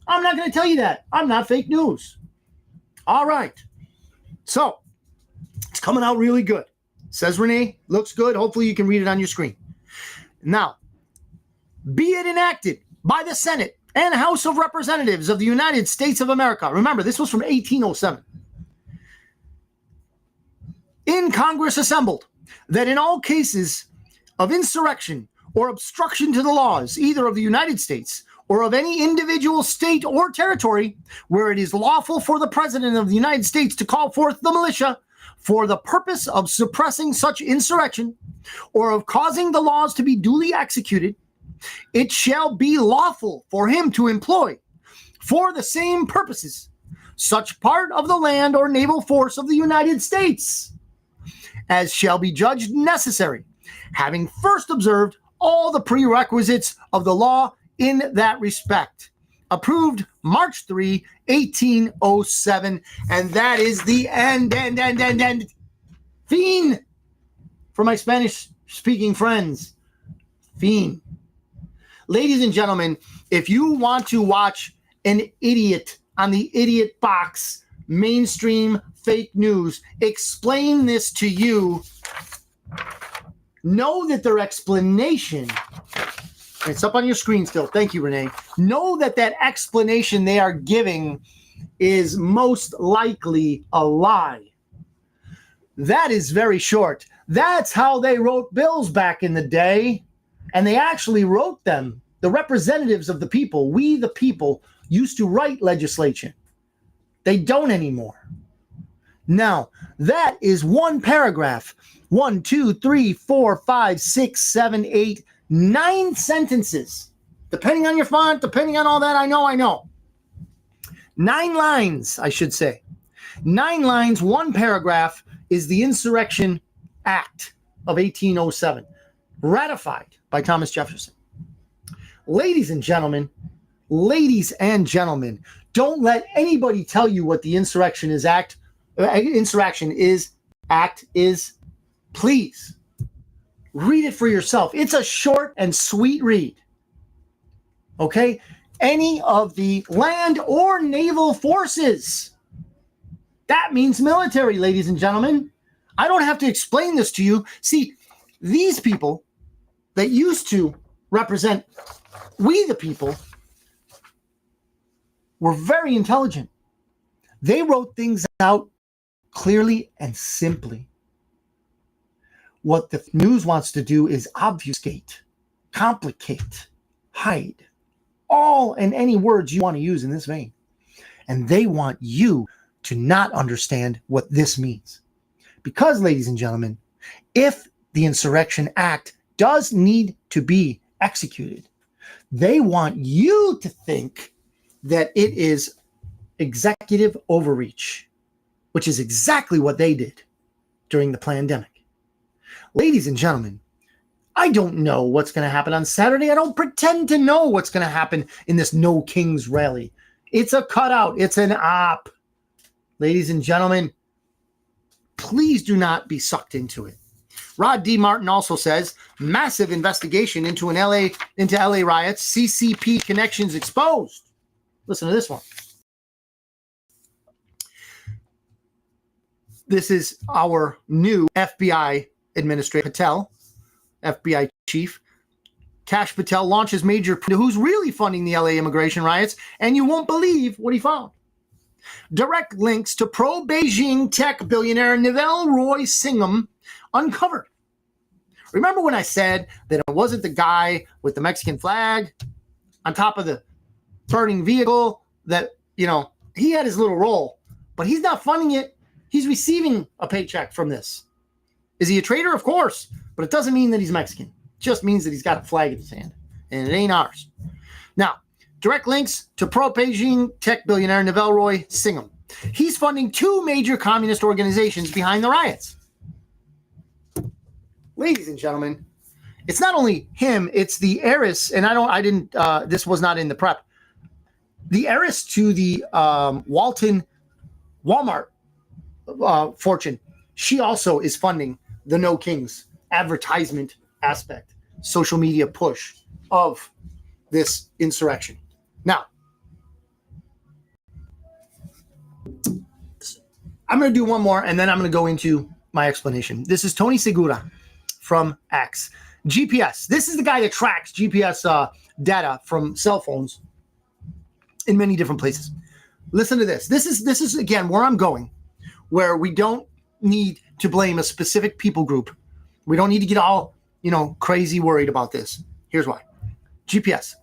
I'm not going to tell you that. I'm not fake news. All right. So, it's coming out really good. Says Renee, looks good. Hopefully you can read it on your screen. Now, be it enacted by the Senate and House of Representatives of the United States of America. Remember, this was from 1807. In Congress assembled, that in all cases of insurrection or obstruction to the laws, either of the United States or of any individual state or territory, where it is lawful for the President of the United States to call forth the militia for the purpose of suppressing such insurrection or of causing the laws to be duly executed, it shall be lawful for him to employ for the same purposes such part of the land or naval force of the United States as shall be judged necessary, having first observed all the prerequisites of the law in that respect. Approved March 3, 1807. And that is the end. Fiend. For my Spanish-speaking friends. Fiend. Ladies and gentlemen, if you want to watch an idiot on the idiot box mainstream fake news explain this to you, know that their explanation, it's up on your screen still, thank you, Renee, know that that explanation they are giving is most likely a lie. That is very short. That's how they wrote bills back in the day. And they actually wrote them. The representatives of the people, we the people, used to write legislation. They don't anymore. Now, that is one paragraph. 1, 2, 3, 4, 5, 6, 7, 8, 9 sentences. Depending on your font, depending on all that, I know. 9 lines, I should say. 9 lines, one paragraph is the Insurrection Act of 1807, ratified by Thomas Jefferson. Ladies and gentlemen, don't let anybody tell you what the Insurrection Act is. Please read it for yourself. It's a short and sweet read. Okay? Any of the land or naval forces. That means military, ladies and gentlemen. I don't have to explain this to you. See, these people that used to represent we the people were very intelligent. They wrote things out clearly and simply. What the news wants to do is obfuscate, complicate, hide all and any words you want to use in this vein. And they want you to not understand what this means. Because, ladies and gentlemen, if the Insurrection Act does need to be executed, they want you to think that it is executive overreach, which is exactly what they did during the pandemic. Ladies and gentlemen, I don't know what's going to happen on Saturday. I don't pretend to know what's going to happen in this No Kings rally. It's a cutout. It's an op. Ladies and gentlemen, please do not be sucked into it. Rod D. Martin also says, massive investigation into LA riots, CCP connections exposed. Listen to this one. This is our new FBI administrator, Patel, FBI chief. Kash Patel launches major, who's really funding the LA immigration riots, and you won't believe what he found. Direct links to pro-Beijing tech billionaire Neville Roy Singham uncovered. Remember when I said that it wasn't the guy with the Mexican flag on top of the burning vehicle that, he had his little role, but he's not funding it. He's receiving a paycheck from this. Is he a traitor? Of course, but it doesn't mean that he's Mexican. It just means that he's got a flag in his hand, and it ain't ours. Now, direct links to pro-Beijing tech billionaire Neville Roy Singham. He's funding 2 major communist organizations behind the riots. Ladies and gentlemen, it's not only him, it's the heiress, and this was not in the prep. The heiress to the Walmart fortune, she also is funding the No Kings advertisement aspect, social media push of this insurrection. Now, I'm going to do one more, and then I'm going to go into my explanation. This is Tony Segura from X. GPS. This is the guy that tracks GPS data from cell phones in many different places. Listen to this. This is again where I'm going, where we don't need to blame a specific people group. We don't need to get all, crazy worried about this. Here's why. GPS.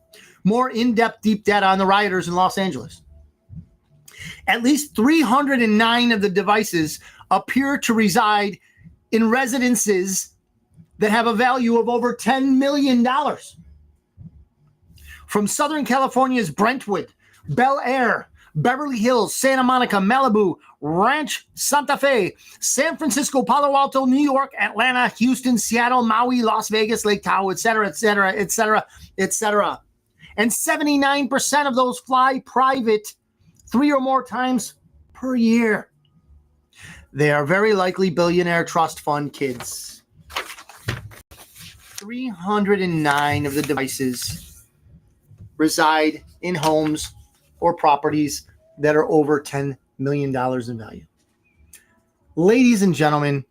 More in-depth deep data on the rioters in Los Angeles. At least 309 of the devices appear to reside in residences that have a value of over $10 million. From Southern California's Brentwood, Bel Air, Beverly Hills, Santa Monica, Malibu, Ranch Santa Fe, San Francisco, Palo Alto, New York, Atlanta, Houston, Seattle, Maui, Las Vegas, Lake Tahoe, et cetera, et cetera, et cetera, et cetera. And 79% of those fly private 3 or more times per year. They are very likely billionaire trust fund kids. 309 of the devices reside in homes or properties that are over $10 million in value. Ladies and gentlemen,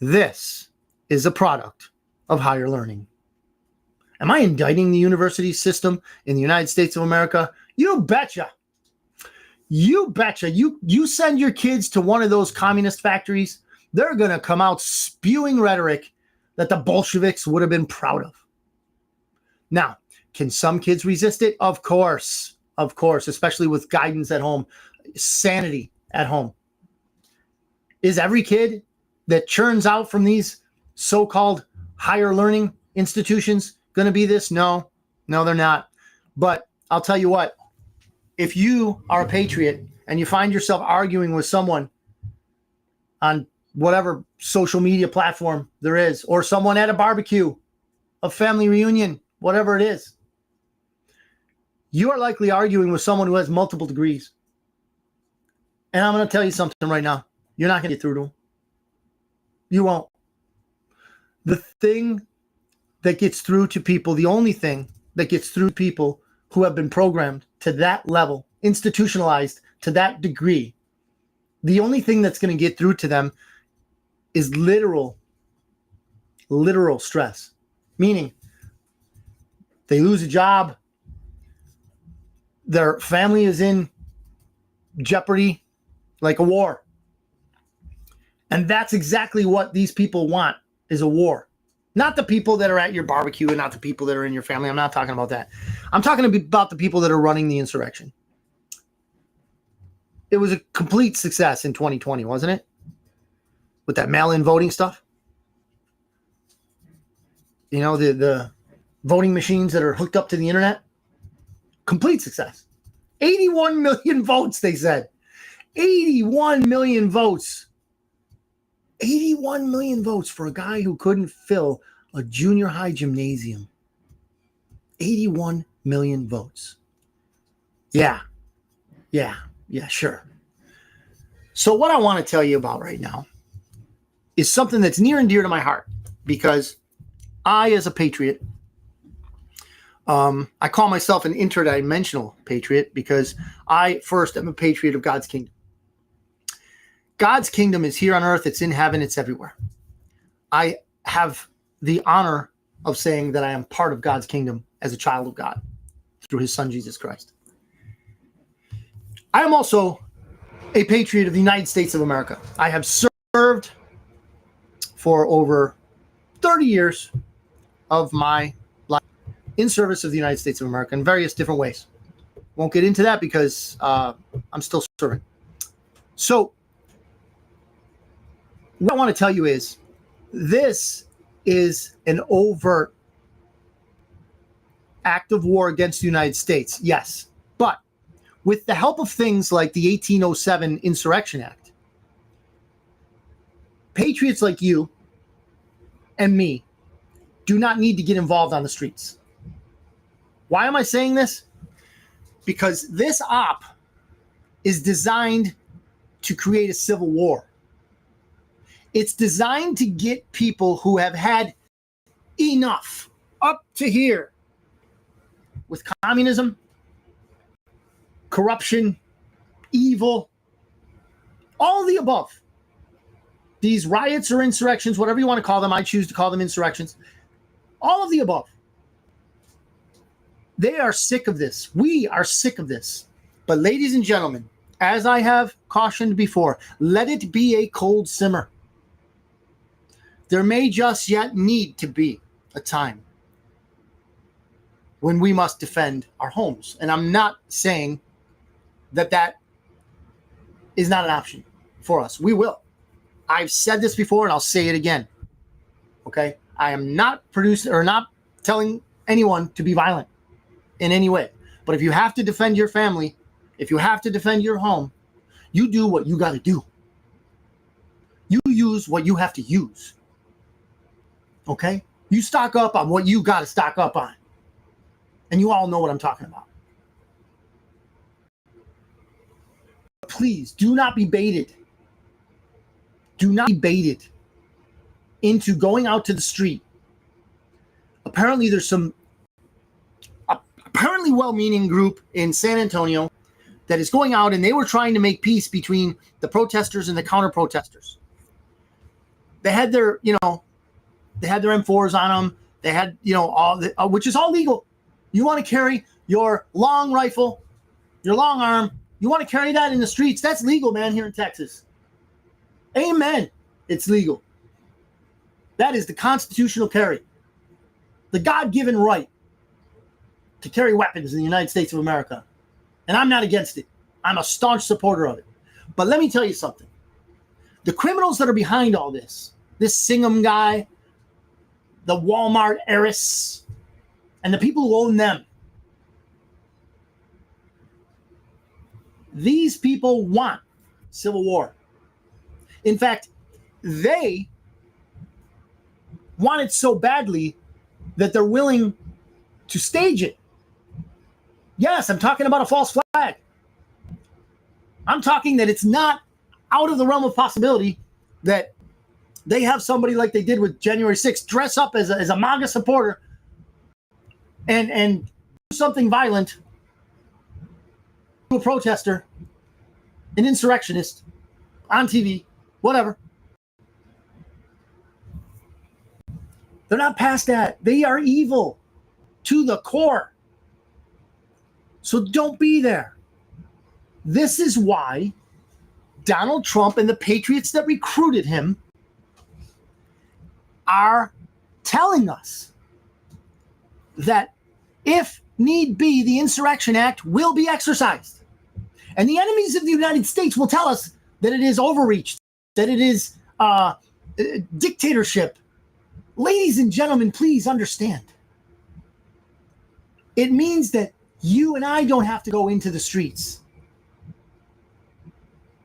this is a product of higher learning. Am I indicting the university system in the United States of America? You betcha. You betcha. You send your kids to one of those communist factories, they're going to come out spewing rhetoric that the Bolsheviks would have been proud of. Now, can some kids resist it? Of course, especially with guidance at home, sanity at home. Is every kid that churns out from these so-called higher learning institutions going to be this? No, they're not. But I'll tell you what, if you are a patriot and you find yourself arguing with someone on whatever social media platform there is, or someone at a barbecue, a family reunion, whatever it is, you are likely arguing with someone who has multiple degrees. And I'm going to tell you something right now. You're not going to get through to them. You won't. The thing that gets through to people, the only thing that gets through to people who have been programmed to that level, institutionalized to that degree, the only thing that's going to get through to them is literal stress. Meaning, they lose a job, their family is in jeopardy, like a war. And that's exactly what these people want, is a war. Not the people that are at your barbecue and not the people that are in your family. I'm not talking about that. I'm talking about the people that are running the insurrection. It was a complete success in 2020, wasn't it? With that mail-in voting stuff. You know, the voting machines that are hooked up to the internet. Complete success. 81 million votes, they said. 81 million votes. 81 million votes for a guy who couldn't fill a junior high gymnasium. 81 million votes. Yeah, sure. So what I want to tell you about right now is something that's near and dear to my heart, because I, as a patriot, I call myself an interdimensional patriot because I first am a patriot of God's kingdom. God's kingdom is here on earth. It's in heaven. It's everywhere. I have the honor of saying that I am part of God's kingdom as a child of God through his son, Jesus Christ. I am also a patriot of the United States of America. I have served for over 30 years of my life in service of the United States of America in various different ways. Won't get into that because I'm still serving. So what I want to tell you is this is an overt act of war against the United States. Yes. But with the help of things like the 1807 Insurrection Act, patriots like you and me do not need to get involved on the streets. Why am I saying this? Because this op is designed to create a civil war. It's designed to get people who have had enough up to here with communism, corruption, evil, all the above. These riots or insurrections, whatever you want to call them, I choose to call them insurrections. All of the above. They are sick of this. We are sick of this. But ladies and gentlemen, as I have cautioned before, let it be a cold simmer. There may just yet need to be a time when we must defend our homes. And I'm not saying that is not an option for us. We will. I've said this before and I'll say it again. Okay? I am not telling anyone to be violent in any way. But if you have to defend your family, if you have to defend your home, you do what you got to do. You use what you have to use. Okay? You stock up on what you got to stock up on. And you all know what I'm talking about. Please do not be baited. Do not be baited into going out to the street. Apparently there's some apparently well-meaning group in San Antonio that is going out, and they were trying to make peace between the protesters and the counter-protesters. They had their, they had their M4s on them. They had, all the, which is all legal. You want to carry your long rifle, your long arm, you want to carry that in the streets, that's legal, man, here in Texas. Amen. It's legal. That is the constitutional carry. The God-given right to carry weapons in the United States of America. And I'm not against it. I'm a staunch supporter of it. But let me tell you something. The criminals that are behind all this Singham guy, the Walmart heiress, and the people who own them, these people want civil war. In fact, they want it so badly that they're willing to stage it. Yes, I'm talking about a false flag. I'm talking that it's not out of the realm of possibility that they have somebody like they did with January 6th dress up as a MAGA supporter and do something violent to a protester, an insurrectionist, on TV, whatever. They're not past that. They are evil to the core. So don't be there. This is why Donald Trump and the patriots that recruited him are telling us that if need be, the Insurrection Act will be exercised. And the enemies of the United States will tell us that it is overreach, that it is dictatorship. Ladies and gentlemen, please understand. It means that you and I don't have to go into the streets.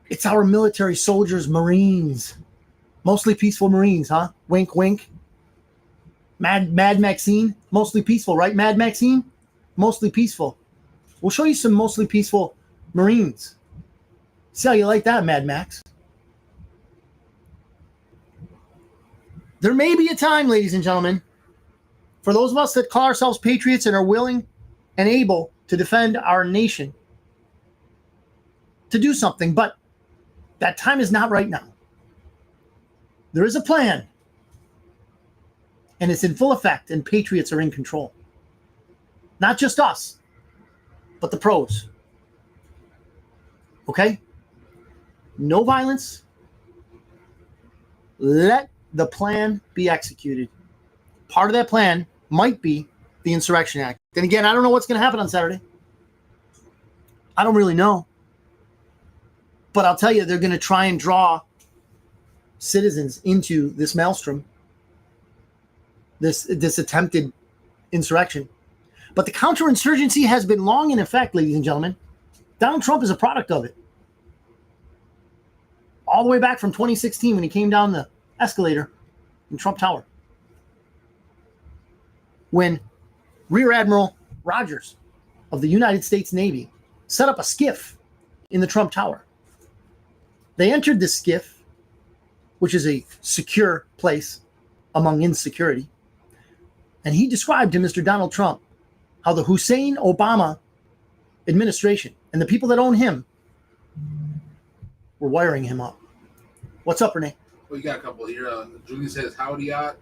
It's our military soldiers, Marines, mostly peaceful Marines, huh? Wink, wink. Mad Maxine, mostly peaceful, right? Mad Maxine, mostly peaceful. We'll show you some mostly peaceful Marines. See how you like that, Mad Max. There may be a time, ladies and gentlemen, for those of us that call ourselves patriots and are willing and able to defend our nation, to do something, but that time is not right now. There is a plan, and it's in full effect, and patriots are in control. Not just us, but the pros. Okay? No violence. Let the plan be executed. Part of that plan might be the Insurrection Act. And again, I don't know what's going to happen on Saturday. I don't really know. But I'll tell you, they're going to try and draw citizens into this maelstrom, this attempted insurrection. But the counterinsurgency has been long in effect, ladies and gentlemen. Donald Trump is a product of it. All the way back from 2016 when he came down the escalator in Trump Tower. When Rear Admiral Rogers of the United States Navy set up a skiff in the Trump Tower. They entered this skiff, which is a secure place among insecurity, and he described to Mr. Donald Trump how the Hussein Obama administration and the people that own him were wiring him up. What's up, Renee? Well, you got a couple here. Julian says, howdy, Ott.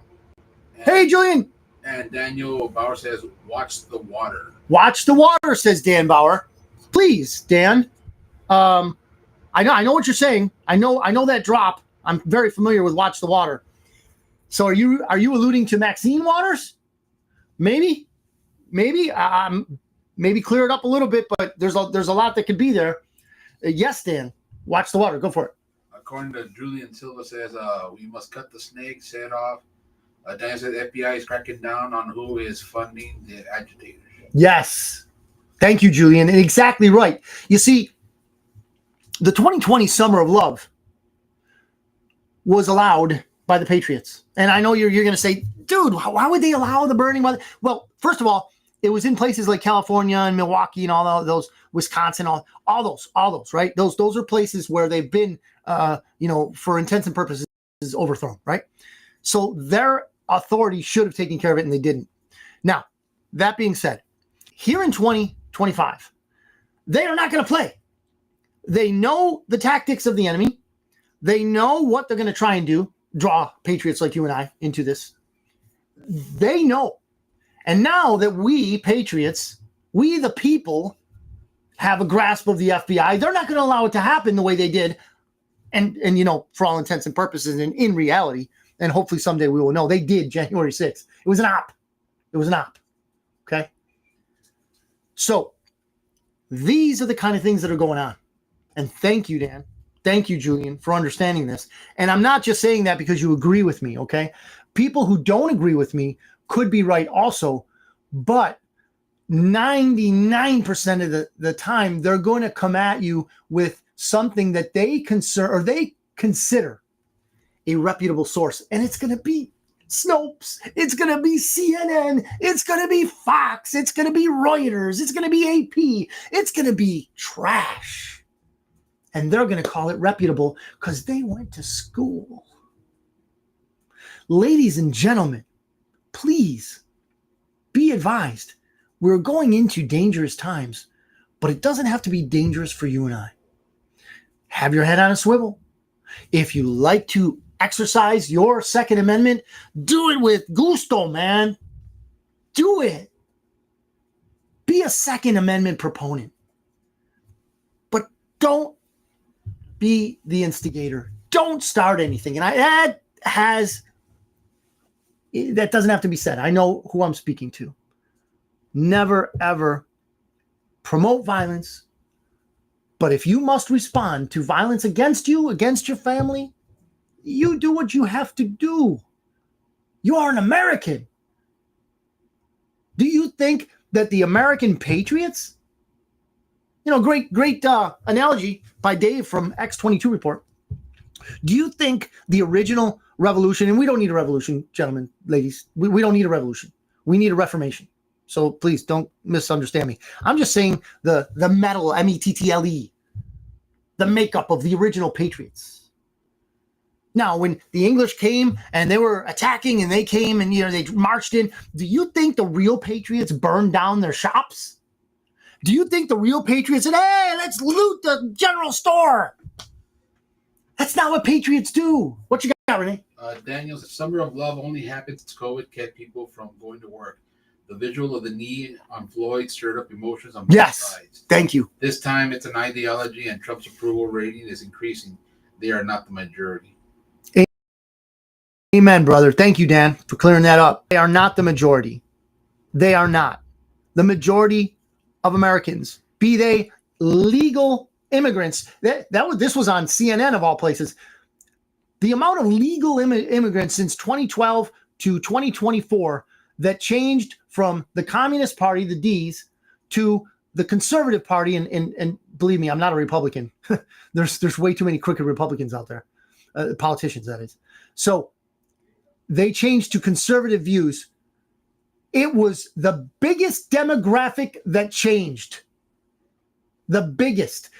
Hey, Julian. And Daniel Bauer says, watch the water. Watch the water, says Dan Bauer. Please, Dan. I know what you're saying. I know that drop. I'm very familiar with Watch the Water. So are you alluding to Maxine Waters? Maybe, maybe clear it up a little bit, but there's a lot that could be there. Yes, Dan. Watch the water. Go for it. According to Julian Silva says, we must cut the snake's head off. Dan says FBI is cracking down on who is funding the agitators. Yes. Thank you, Julian. And exactly right. You see, the 2020 Summer of Love was allowed by the Patriots. And I know you're going to say, dude, why would they allow the burning? Well, first of all, it was in places like California and Milwaukee and all those, Wisconsin, all those, right? Those are places where they've been, for intents and purposes overthrown, right? So their authority should have taken care of it, and they didn't. Now, that being said, here in 2025, they are not going to play They know the tactics of the enemy. They know what they're going to try and do, draw patriots like you and I into this. They know. And now that we, patriots, we the people, have a grasp of the FBI, they're not going to allow it to happen the way they did. And you know, for all intents and purposes, and in reality, and hopefully someday we will know, they did January 6th. It was an op. It was an op. Okay? So these are the kind of things that are going on. And thank you, Dan. Thank you, Julian, for understanding this. And I'm not just saying that because you agree with me, okay? People who don't agree with me could be right also, but 99% of the time, they're going to come at you with something that they consider a reputable source. And it's going to be Snopes. It's going to be CNN. It's going to be Fox. It's going to be Reuters. It's going to be AP. It's going to be trash. And they're going to call it reputable because they went to school. Ladies and gentlemen, please be advised. We're going into dangerous times, but it doesn't have to be dangerous for you and I. Have your head on a swivel. If you like to exercise your Second Amendment, do it with gusto, man. Do it. Be a Second Amendment proponent. But don't be the instigator. Don't start anything. And that doesn't have to be said. I know who I'm speaking to. Never, ever promote violence. But if you must respond to violence against you, against your family, you do what you have to do. You are an American. Do you think that the American patriots, great analogy by Dave from X22 Report. Do you think the original revolution, and we don't need a revolution, gentlemen, ladies, we don't need a revolution. We need a reformation. So please don't misunderstand me. I'm just saying the metal, METTLE, the makeup of the original patriots. Now, when the English came and they were attacking and they came and they marched in, do you think the real patriots burned down their shops? Do you think the real patriots said, hey, let's loot the general store? That's not what patriots do. What you got, Renee? Daniel's the summer of love only happens since COVID kept people from going to work. The visual of the knee on Floyd stirred up emotions on both sides. Thank you. This time it's an ideology and Trump's approval rating is increasing. They are not the majority. Amen, brother. Thank you, Dan, for clearing that up. They are not the majority. They are not. The majority of Americans, be they legal immigrants. This was on CNN of all places. The amount of legal immigrants since 2012 to 2024 that changed from the Communist Party, the D's, to the Conservative Party, and believe me, I'm not a Republican. There's way too many crooked Republicans out there, politicians, that is. So they changed to conservative views. It was the biggest demographic that changed. The biggest.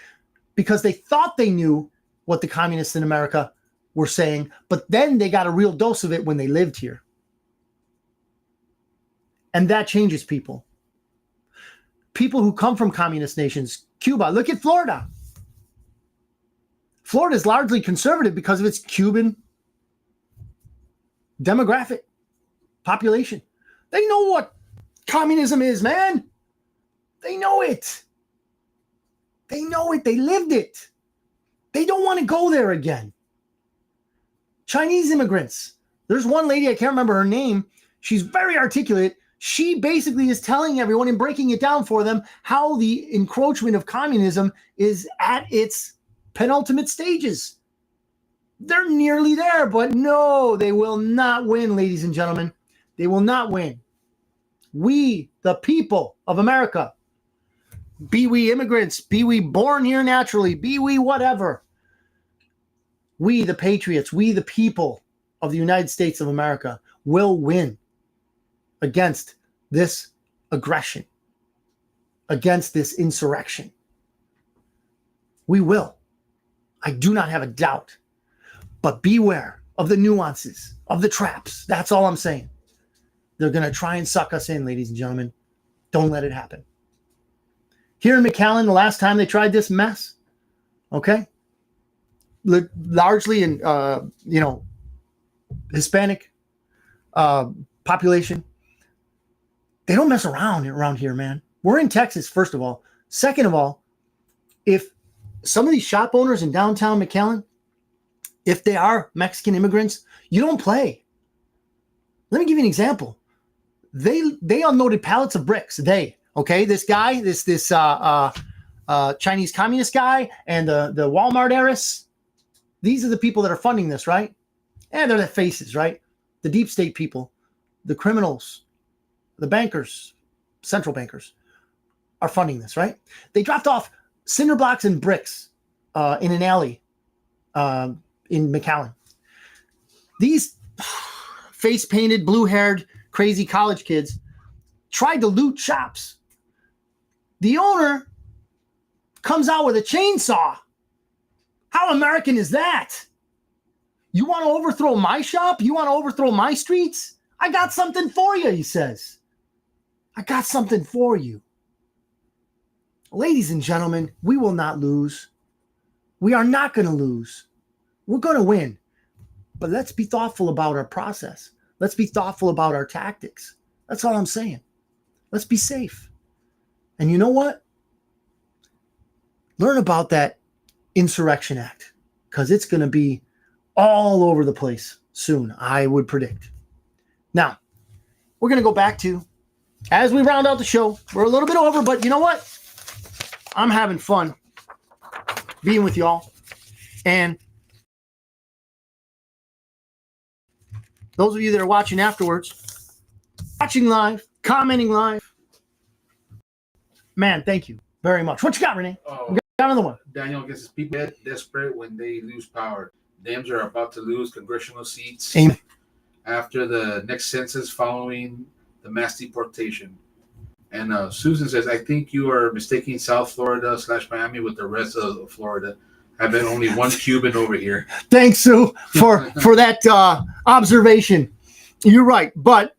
Because they thought they knew what the communists in America were saying, but then they got a real dose of it when they lived here. And that changes people. People who come from communist nations, Cuba, look at Florida. Florida is largely conservative because of its Cuban demographic population. They know what communism is, man. They know it. They know it. They lived it. They don't want to go there again. Chinese immigrants. There's one lady, I can't remember her name. She's very articulate. She basically is telling everyone and breaking it down for them how the encroachment of communism is at its penultimate stages. They're nearly there, but no, they will not win, ladies and gentlemen. They will not win. We, the people of America, be we immigrants, be we born here naturally, be we whatever, we, the patriots, we, the people of the United States of America, will win against this aggression, against this insurrection. We will. I do not have a doubt. But beware of the nuances, of the traps. That's all I'm saying. They're going to try and suck us in, ladies and gentlemen. Don't let it happen. Here in McAllen, the last time they tried this mess, Okay, largely in Hispanic population. They don't mess around here, man. We're in Texas, first of all. Second of all, if some of these shop owners in downtown McAllen, if they are Mexican immigrants, you don't play. Let me give you an example. They unloaded pallets of bricks. This guy, this Chinese communist guy, and the Walmart heiress. These are the people that are funding this, right? And they're the faces, right? The deep state people, the criminals, the bankers, central bankers are funding this, right? They dropped off cinder blocks and bricks in an alley in McAllen. These face-painted, blue-haired, crazy college kids tried to loot shops. The owner comes out with a chainsaw. How American is that? You want to overthrow my shop? You want to overthrow my streets? I got something for you, he says. I got something for you. Ladies and gentlemen, we will not lose. We are not going to lose. We're going to win. But let's be thoughtful about our process. Let's be thoughtful about our tactics. That's all I'm saying. Let's be safe. And you know what? Learn about that Insurrection Act, because it's going to be all over the place soon, I would predict. Now, we're going to go back to, as we round out the show, we're a little bit over, but you know what? I'm having fun being with y'all. And those of you that are watching afterwards, watching live, commenting live, man, thank you very much. What you got, Renee? We got another one. Daniel gets people get desperate when they lose power. Dems are about to lose congressional seats Amen. After the next census following the mass deportation. And Susan says, I think you are mistaking South Florida / Miami with the rest of Florida. I've been only one Cuban over here. Thanks, Sue, for that observation. You're right. But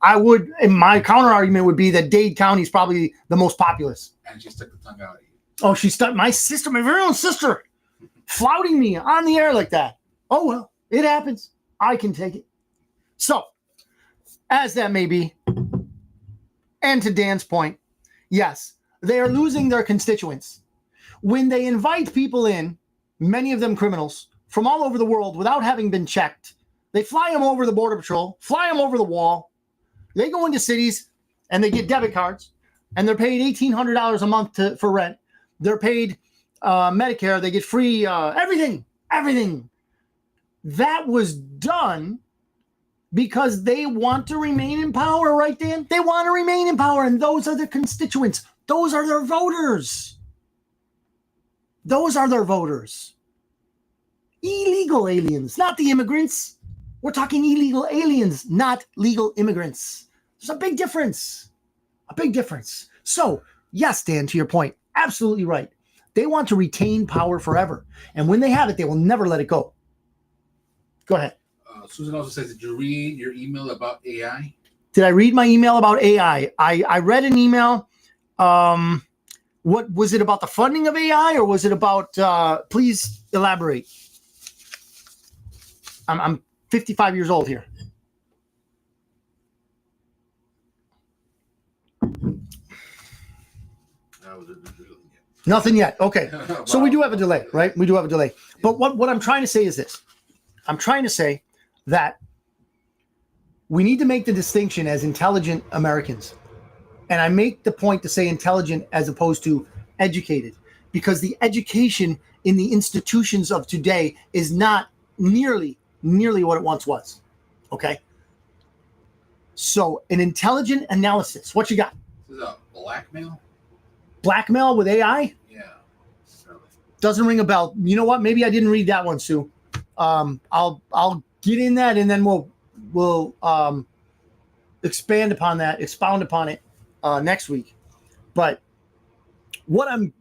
my counter argument would be that Dade County is probably the most populous. And she stuck the tongue out at you. Oh, she stuck my sister, my very own sister, flouting me on the air like that. Oh, well, it happens. I can take it. So, as that may be, and to Dan's point, yes, they are losing their constituents. When they invite people in, many of them criminals, from all over the world without having been checked, they fly them over the Border Patrol, fly them over the wall. They go into cities and they get debit cards, and they're paid $1,800 a month for rent. They're paid Medicare. They get free everything. That was done because they want to remain in power, right, Dan? They want to remain in power, and those are their constituents. Those are their voters. Those are their voters. Illegal aliens, not the immigrants. We're talking illegal aliens, not legal immigrants. There's a big difference. A big difference. So, yes, Dan, to your point, absolutely right. They want to retain power forever. And when they have it, they will never let it go. Go ahead. Susan also says, did you read your email about AI? Did I read my email about AI? I read an email. What was it about the funding of AI, or was it about, please elaborate. I'm 55 years old here. Nothing yet. Okay. Wow. So we do have a delay, right? We do have a delay. But what I'm trying to say is this. I'm trying to say that we need to make the distinction as intelligent Americans. And I make the point to say intelligent as opposed to educated, because the education in the institutions of today is not nearly what it once was. Okay. So an intelligent analysis. What you got? This is a blackmail? Blackmail with AI? Yeah. Certainly. Doesn't ring a bell. You know what? Maybe I didn't read that one, Sue. I'll get in that, and then we'll expound upon it next week. But what I'm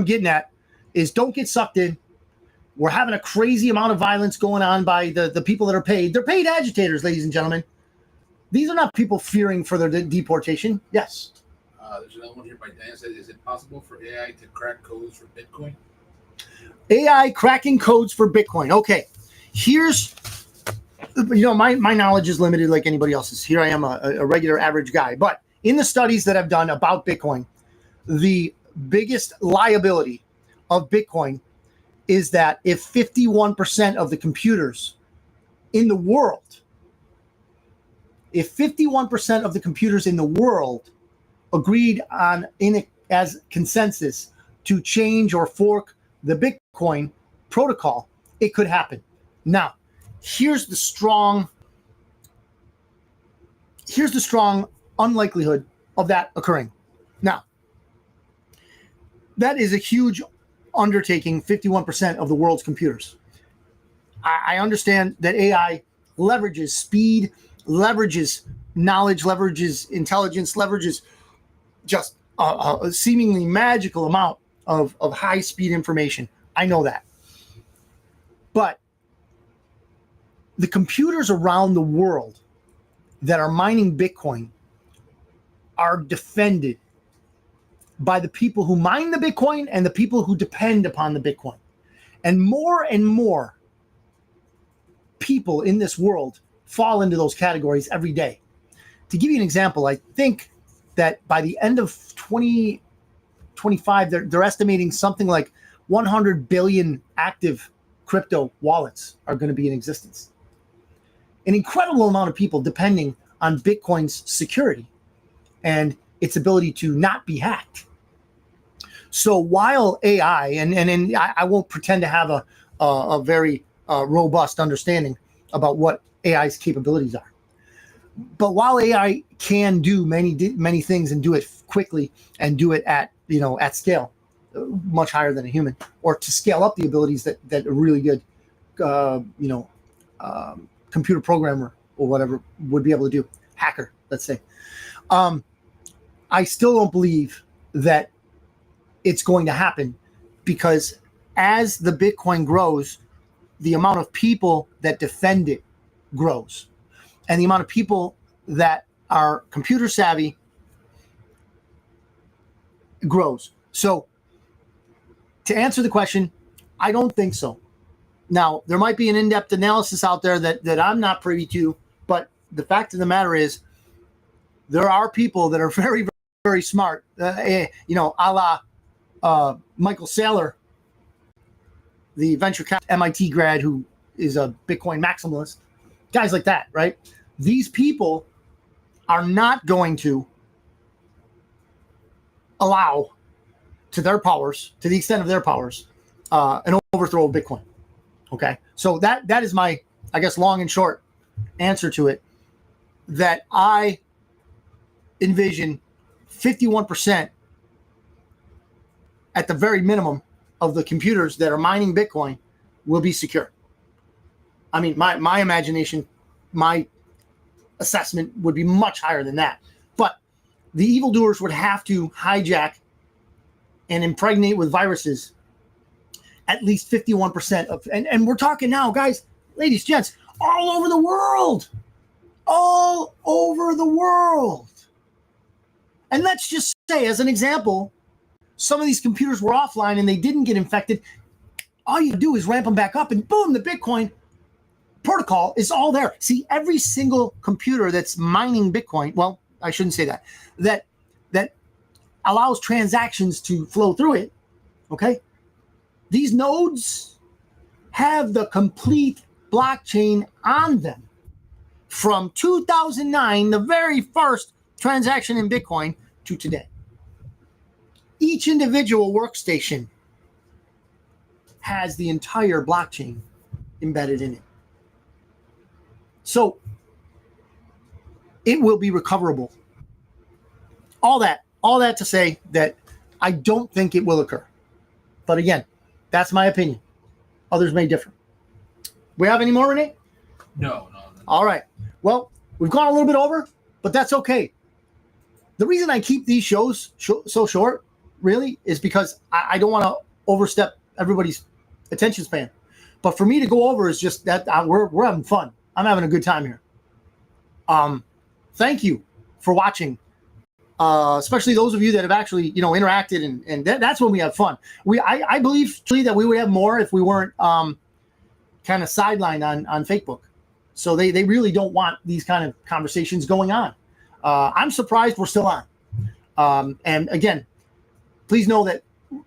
getting at is, don't get sucked in. We're having a crazy amount of violence going on by the people that are paid. They're paid agitators, ladies and gentlemen. These are not people fearing for their deportation. Yes. There's another one here by Dan. Said, is it possible for AI to crack codes for Bitcoin? AI cracking codes for Bitcoin. Okay, here's, my knowledge is limited like anybody else's. Here I am, a regular average guy. But in the studies that I've done about Bitcoin, the biggest liability of Bitcoin is that if 51% of the computers in the world, agreed on as consensus to change or fork the Bitcoin protocol, it could happen. Now, here's the strong unlikelihood of that occurring. Now, that is a huge undertaking, 51% of the world's computers. I understand that AI leverages speed, leverages knowledge, leverages intelligence, leverages just a seemingly magical amount of high-speed information. I know that. But the computers around the world that are mining Bitcoin are defended by the people who mine the Bitcoin and the people who depend upon the Bitcoin. And more people in this world fall into those categories every day. To give you an example, I think that by the end of 2025, they're estimating something like 100 billion active crypto wallets are going to be in existence. An incredible amount of people depending on Bitcoin's security and its ability to not be hacked. So while AI, and I won't pretend to have a very robust understanding about what AI's capabilities are, but while AI can do many things and do it quickly and do it at scale, much higher than a human, or to scale up the abilities that a really good computer programmer or whatever would be able to do, hacker, let's say, I still don't believe that it's going to happen, because as the Bitcoin grows, the amount of people that defend it grows, and the amount of people that are computer savvy grows. So to answer the question, I don't think so. Now, there might be an in-depth analysis out there that I'm not privy to, but the fact of the matter is there are people that are very, very smart, a la Michael Saylor, the venture capital MIT grad who is a Bitcoin maximalist, guys like that, right? These people are not going to allow, to their powers, to the extent of their powers, an overthrow of Bitcoin. Okay, so that is my, I guess, long and short answer to it, that I envision 51% at the very minimum of the computers that are mining Bitcoin will be secure. I mean, my imagination, my assessment would be much higher than that. But the evildoers would have to hijack and impregnate with viruses at least 51% of, and we're talking now, guys, ladies, gents, all over the world. All over the world. And let's just say, as an example, some of these computers were offline and they didn't get infected. All you do is ramp them back up and boom, the Bitcoin protocol is all there. See, every single computer that's mining Bitcoin, well, I shouldn't say that allows transactions to flow through it, okay? These nodes have the complete blockchain on them. From 2009, the very first transaction in Bitcoin, to today. Each individual workstation has the entire blockchain embedded in it. So it will be recoverable. All that to say that I don't think it will occur. But again, that's my opinion. Others may differ. We have any more, Renee? No. All right. Well, we've gone a little bit over, but that's okay. The reason I keep these shows so short, really, is because I don't want to overstep everybody's attention span. But for me to go over is just that we're having fun. I'm having a good time here. Thank you for watching especially those of you that have actually, interacted, and that's when we have fun. I believe truly that we would have more if we weren't kind of sidelined on Facebook. So they really don't want these kind of conversations going on. I'm surprised we're still on. And again, please know that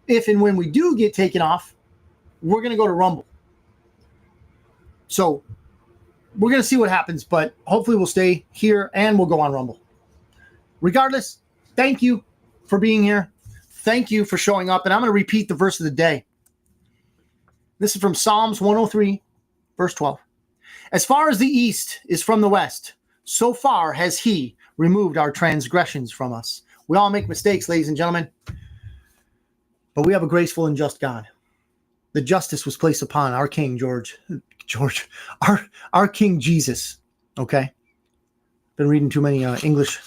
if and when we do get taken off, we're going to go to Rumble. So we're going to see what happens, but hopefully we'll stay here and we'll go on Rumble. Regardless, thank you for being here. Thank you for showing up. And I'm going to repeat the verse of the day. This is from Psalms 103, verse 12. As far as the east is from the west, so far has he removed our transgressions from us. We all make mistakes, ladies and gentlemen, but we have a graceful and just God. The justice was placed upon our King our King Jesus. Okay. Been reading too many English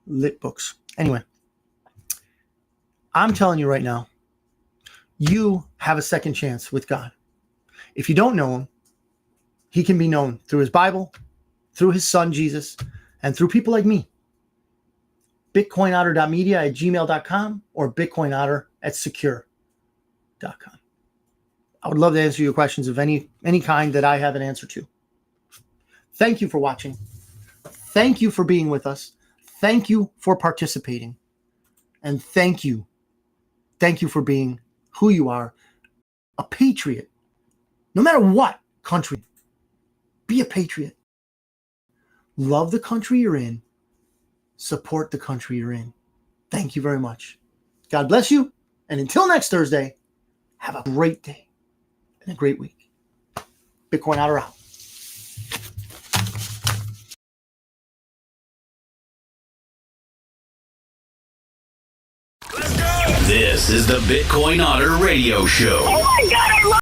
lit books. Anyway, I'm telling you right now, you have a second chance with God. If you don't know him, he can be known through his Bible, through his son, Jesus, and through people like me. BitcoinOtter.media@gmail.com or BitcoinOtter@secure.com. I would love to answer your questions of any kind that I have an answer to. Thank you for watching. Thank you for being with us. Thank you for participating. And thank you for being who you are, a patriot. No matter what country, be a patriot. Love the country you're in. Support the country you're in. Thank you very much. God bless you. And until next Thursday, have a great day and a great week. Bitcoin Otter out. This is the Bitcoin Otter Radio Show. Oh my God, I love